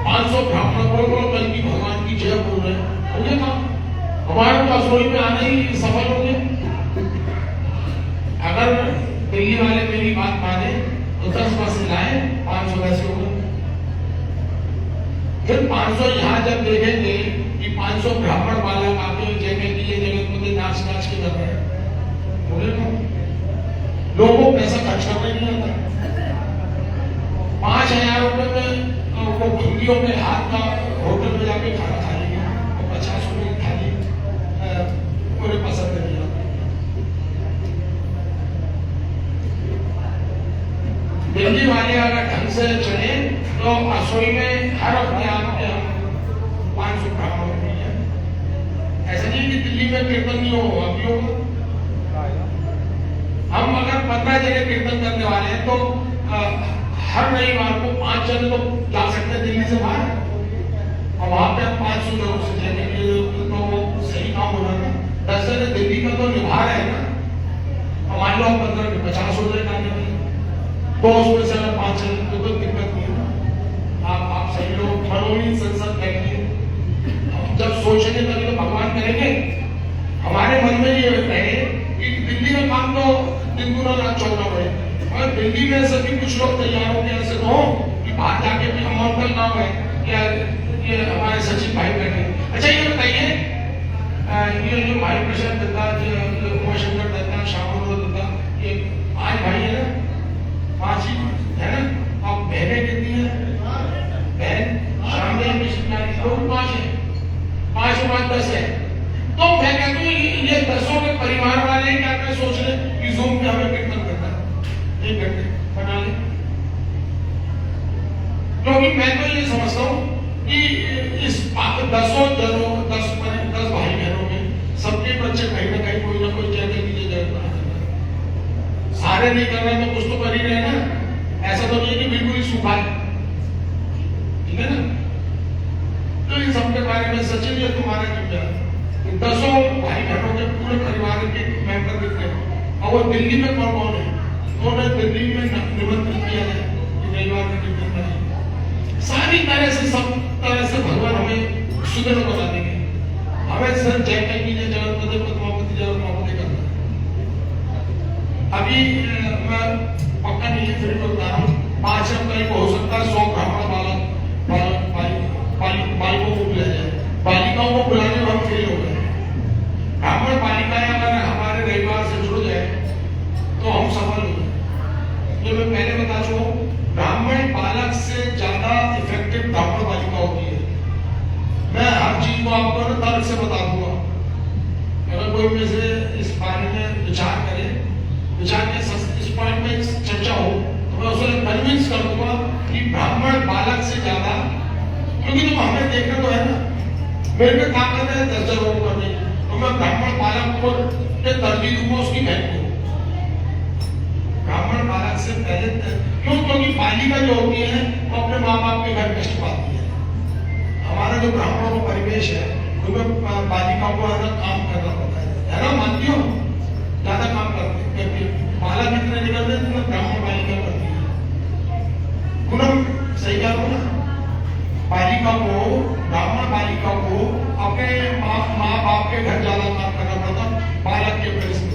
500 ब्राह्मण बोलो कल्कि भगवान की जय बोल रहे हैं, हो गया काम। हमारे तो असोई में आने ही सफल हो गए। अगर दिल्ली वाले मेरी बात माने तो 10 बस लाए, 500 वैसे हो गए। फिर 500 यहाँ जब देखेंगे कि 500 ब्राह्मण बालक आके जगह दिए जगह मुझे नाच के कर रहे हैं, बोले लोगों को पैसा खर्च करना नहीं आता। 5000 रुपए में वो भंगियों में हाथ का होटल में जाके खाना खा लेंगे और 50 रुपए की थाली पूरे पसंद नहीं आता। दिल्ली वाले अगर ढंग से चले तो असोई में हर अपने आप में हम 500 ब्राह्मण नहीं है। ऐसा नहीं कि दिल्ली में कीर्तन नहीं हो, अभी होगा। हम अगर 15 जगह कीर्तन करने वाले हैं तो हर रविवार को 5 जन तो जा सकते हैं दिल्ली से बाहर, और वहां पे हम 500 लोगों से जाएंगे तो सही काम हो जाएगा। 10 जन दिल्ली का तो निभा रहे हैं ना, और मान लो 15 में 50 हो जाए तो उसमें से अगर 5 जन तो कोई दिक्कत नहीं है। आप सही लोग मनोनीत संसद करेंगे, जब सोचेंगे तभी तो भगवान करेंगे। हमारे मन में ये रहे कि दिल्ली का काम तो दिन गुना रात चौका पड़े, और दिल्ली में से भी कुछ लोग तैयार हो गए ऐसे हो कि बाहर जाके भी अमौंटल नाम है या ये हमारे सचिव भाई बैठे। अच्छा ये बताइए, ये जो भाई प्रशांत दत्ता, उमाशंकर दत्ता, श्याम दत्ता, ये 5 भाई है ना, 5 ही है ना। अब बहनें कितनी है? बहन शाम में 5 है, 5 और 5 10 है। तो मैं कहता हूँ ये 10 के परिवार वाले क्या क्या सोच रहे कि जूम पे हमें कीर्तन करना है, 1 घंटे बना ले। क्योंकि मैं तो ये समझता हूँ कि इस 10 भाई बहनों में सबके बच्चे कहीं ना कहीं कोई ना कोई जगह की जरूरत बना देता है। सारे नहीं कर रहे तो कुछ तो कर ही रहे ना, ऐसा तो नहीं है कि बिल्कुल ही सूखा है, ठीक है ना। तो इन सबके बारे में सचिन ये तुम्हारा जिम्मेदार, 10 भाई बहनों के पूरे परिवार के मेंबर दिखते हैं। और वो दिल्ली में कौन है, उन्होंने दिल्ली में निमंत्रित किया है कि रविवार में कीर्तन करेंगे। सारी तरह से सब तरह से भगवान हमें सुंदर बना देंगे। हमें सर जय कहेंगे जगतपति पद्मावती जगन्नाथ करना। अभी मैं पक्का नहीं है, फिर भी बता रहा हूँ, 5 अप्रैल को हो सकता है 100 ब्राह्मण बालिकाओं को बुलाया जाए। बालिकाओं को बुलाने में हम फेल हो गए। ब्राह्मण बालिकाएं अगर हमारे रविवार से जुड़ जाए तो हम सफल हो गए। जो मैं पहले बता चुका हूँ, ब्राह्मण बालक से ज्यादा इफेक्टिव ब्राह्मण बालिका होती है। मैं हर चीज को आपको तर्क से बता दूंगा। अगर कोई में से इस बारे में विचार करे, विचार के इस पॉइंट में चर्चा हो, तो मैं उसे कन्विंस कर दूंगा कि ब्राह्मण बालक से ज्यादा, क्योंकि तुम हमें देखना तो है ना, मेरे पे ताकत है 10 जगहों करने, तो मैं ब्राह्मण बालक को तरजीह दूंगा उसकी बहन को। ब्राह्मण बालक से पहले क्यों? क्योंकि बालिका जो होती है वो अपने माँ बाप के घर कष्ट पाती है। हमारा जो ब्राह्मणों का परिवेश है उसमें बालिका को काम करना पड़ता है ना, मानती हो? ज्यादा काम करते हैं, बालक इतने निकलते हैं तो ब्राह्मण बालिका करती है। पूनम सही कह रहा ना, बालिका को, ब्राह्मण बालिका को अपने माँ बाप के घर ज्यादा काम करना पड़ता बालक के वजह से।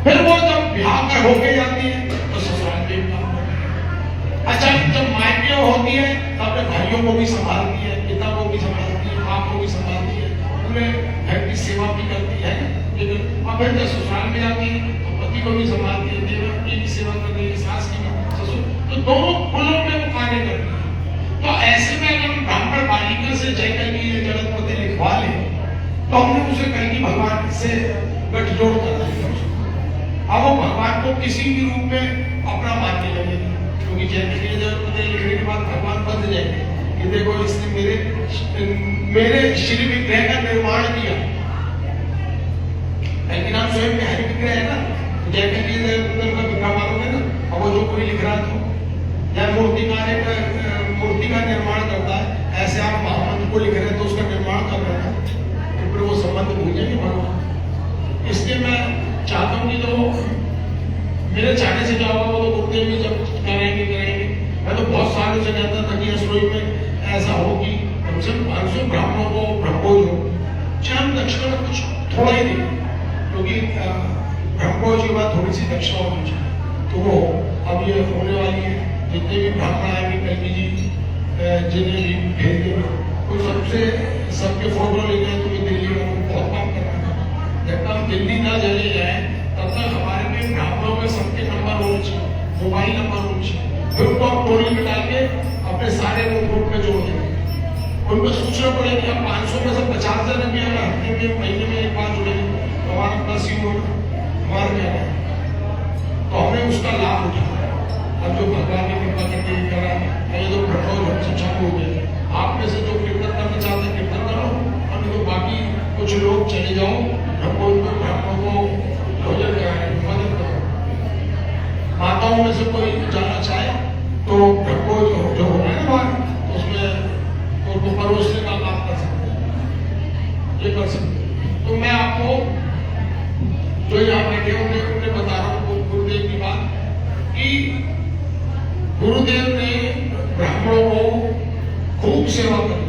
फिर वो जब ब्याह कर होके जाती है तो ससुराल में काम करती है। अच्छा, जब मायके होती है तो अपने भाइयों को भी संभालती है, पिता को भी संभालती है, बाप को भी संभालती है, पूरे घर की सेवा भी करती है। लेकिन अब फिर जब ससुराल में जाती है तो पति को भी संभालती है, देवर की भी सेवा करती है, सास की, ससुर, तो दोनों कुलों में वो कार्य करती है। में से जय कलगी जगतपति लिखवा ले तो हमने उसे कलगी भगवान से गठजोड़ कर दिया। अब वो भगवान को किसी भी रूप में अपना मानने लगेगी, क्योंकि जय कलगी जगतपति लिखने के बाद भगवान बंद जाएंगे कि देखो इसने मेरे श्री विग्रह का निर्माण किया। लेकिन आप स्वयं में हरि विग्रह है ना, जय कलगी जगतपति का विग्रह मानोगे ना। अब वो जो कोई लिख रहा था या मूर्ति का निर्माण करता है, ऐसे आप महामंत्र को लिख रहे हैं तो उसका निर्माण कर रहे हैं, तो फिर वो संबंध भूल जाएंगे भगवान। इसलिए मैं चाहता हूँ कि जो मेरे चाहने से क्या होगा वो तो गुरुदेव भी जब करेंगे। मैं तो बहुत सालों से कहता था कि असरोई में ऐसा हो कि कम से कम 500 ब्राह्मणों को ब्रह्मभोज हो, चाहे हम दक्षिणा कुछ थोड़ा ही दें, क्योंकि ब्रह्मभोज के बाद थोड़ी सी दक्षिणा होनी चाहिए। तो वो अब ये होने वाली है, जितने भी ब्राह्मण आएंगे कलगी जी जिन्हें भी भेज देंगे, तो सबके फोटो ले गए। तो दिल्ली में बहुत काम कर रहा है, जब तक हम दिल्ली ना चले जाए तब तक हमारे में ब्राह्मणों में सबके नंबर होने चाहिए, मोबाइल नंबर होने चाहिए, फिर उनको आप टोली में डाल के अपने सारे ग्रुप में जोड़ देंगे। उनको सोचना पड़ेगा कि 500 में से 50 जन भी अगर हफ्ते में महीने में एक बार जुड़ेंगे तो हमारा प्लस ही होगा, हमारा क्या है। तो हमें उसका लाभ उठाना। अब जो भगवान ने कृपा करके करा, ये तो प्रभाव हमसे चालू हो गए। आप में से जो कीर्तन करना चाहते हैं कीर्तन करो, और तो बाकी कुछ लोग चले जाओ, ब्राह्मणों को भोजन कराए, मदद करो। माताओं में से कोई जाना चाहे तो ब्रह्मभोज जो हो रहा है ना उसमें उनको परोसने का काम कर सकते हैं, ये कर सकते हैं। तो मैं आपको जो यहाँ बैठे उन्हें बता रहा हूँ गुरुदेव की बात, कि गुरुदेव ने ब्राह्मणों को खूब सेवा करी,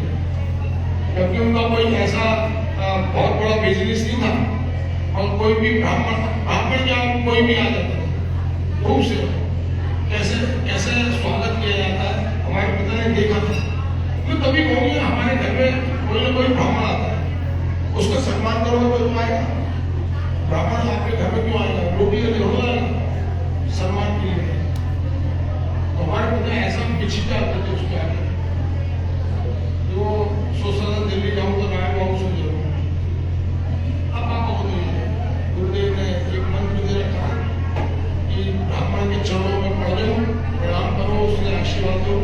क्योंकि उनका कोई ऐसा बहुत बड़ा बिजनेस नहीं था, और कोई भी ब्राह्मण क्या कोई भी आ जाता था, खूब सेवा। कैसे स्वागत किया जाता है हमारे पिता ने देखा था। तो कभी कहूँगी हमारे घर में कोई ना कोई ब्राह्मण आता है, उसका सम्मान करोगे तो आएगा। ब्राह्मण आपके घर में क्यों आएगा? रोटी का जरूर आएगा सम्मान के लिए। तो हमारे पिता ऐसा बिछता करते उसके आगे, जो सोचता था दिल्ली जाऊँ तो राय बाबू से जरूर। अब आप गुरुदेव ने एक मंत्र दे रखा कि ब्राह्मण के चरणों में पड़ जाओ, प्रणाम करो, उसके आशीर्वाद दो,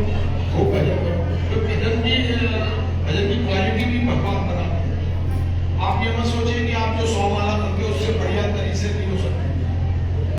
खूब भजन करो। तो भजन की क्वालिटी भी भगवान बनाते हैं। आप ये मत सोचिए कि आप जो 100 माला करते हो उससे बढ़िया तरीके से नहीं हो सकते।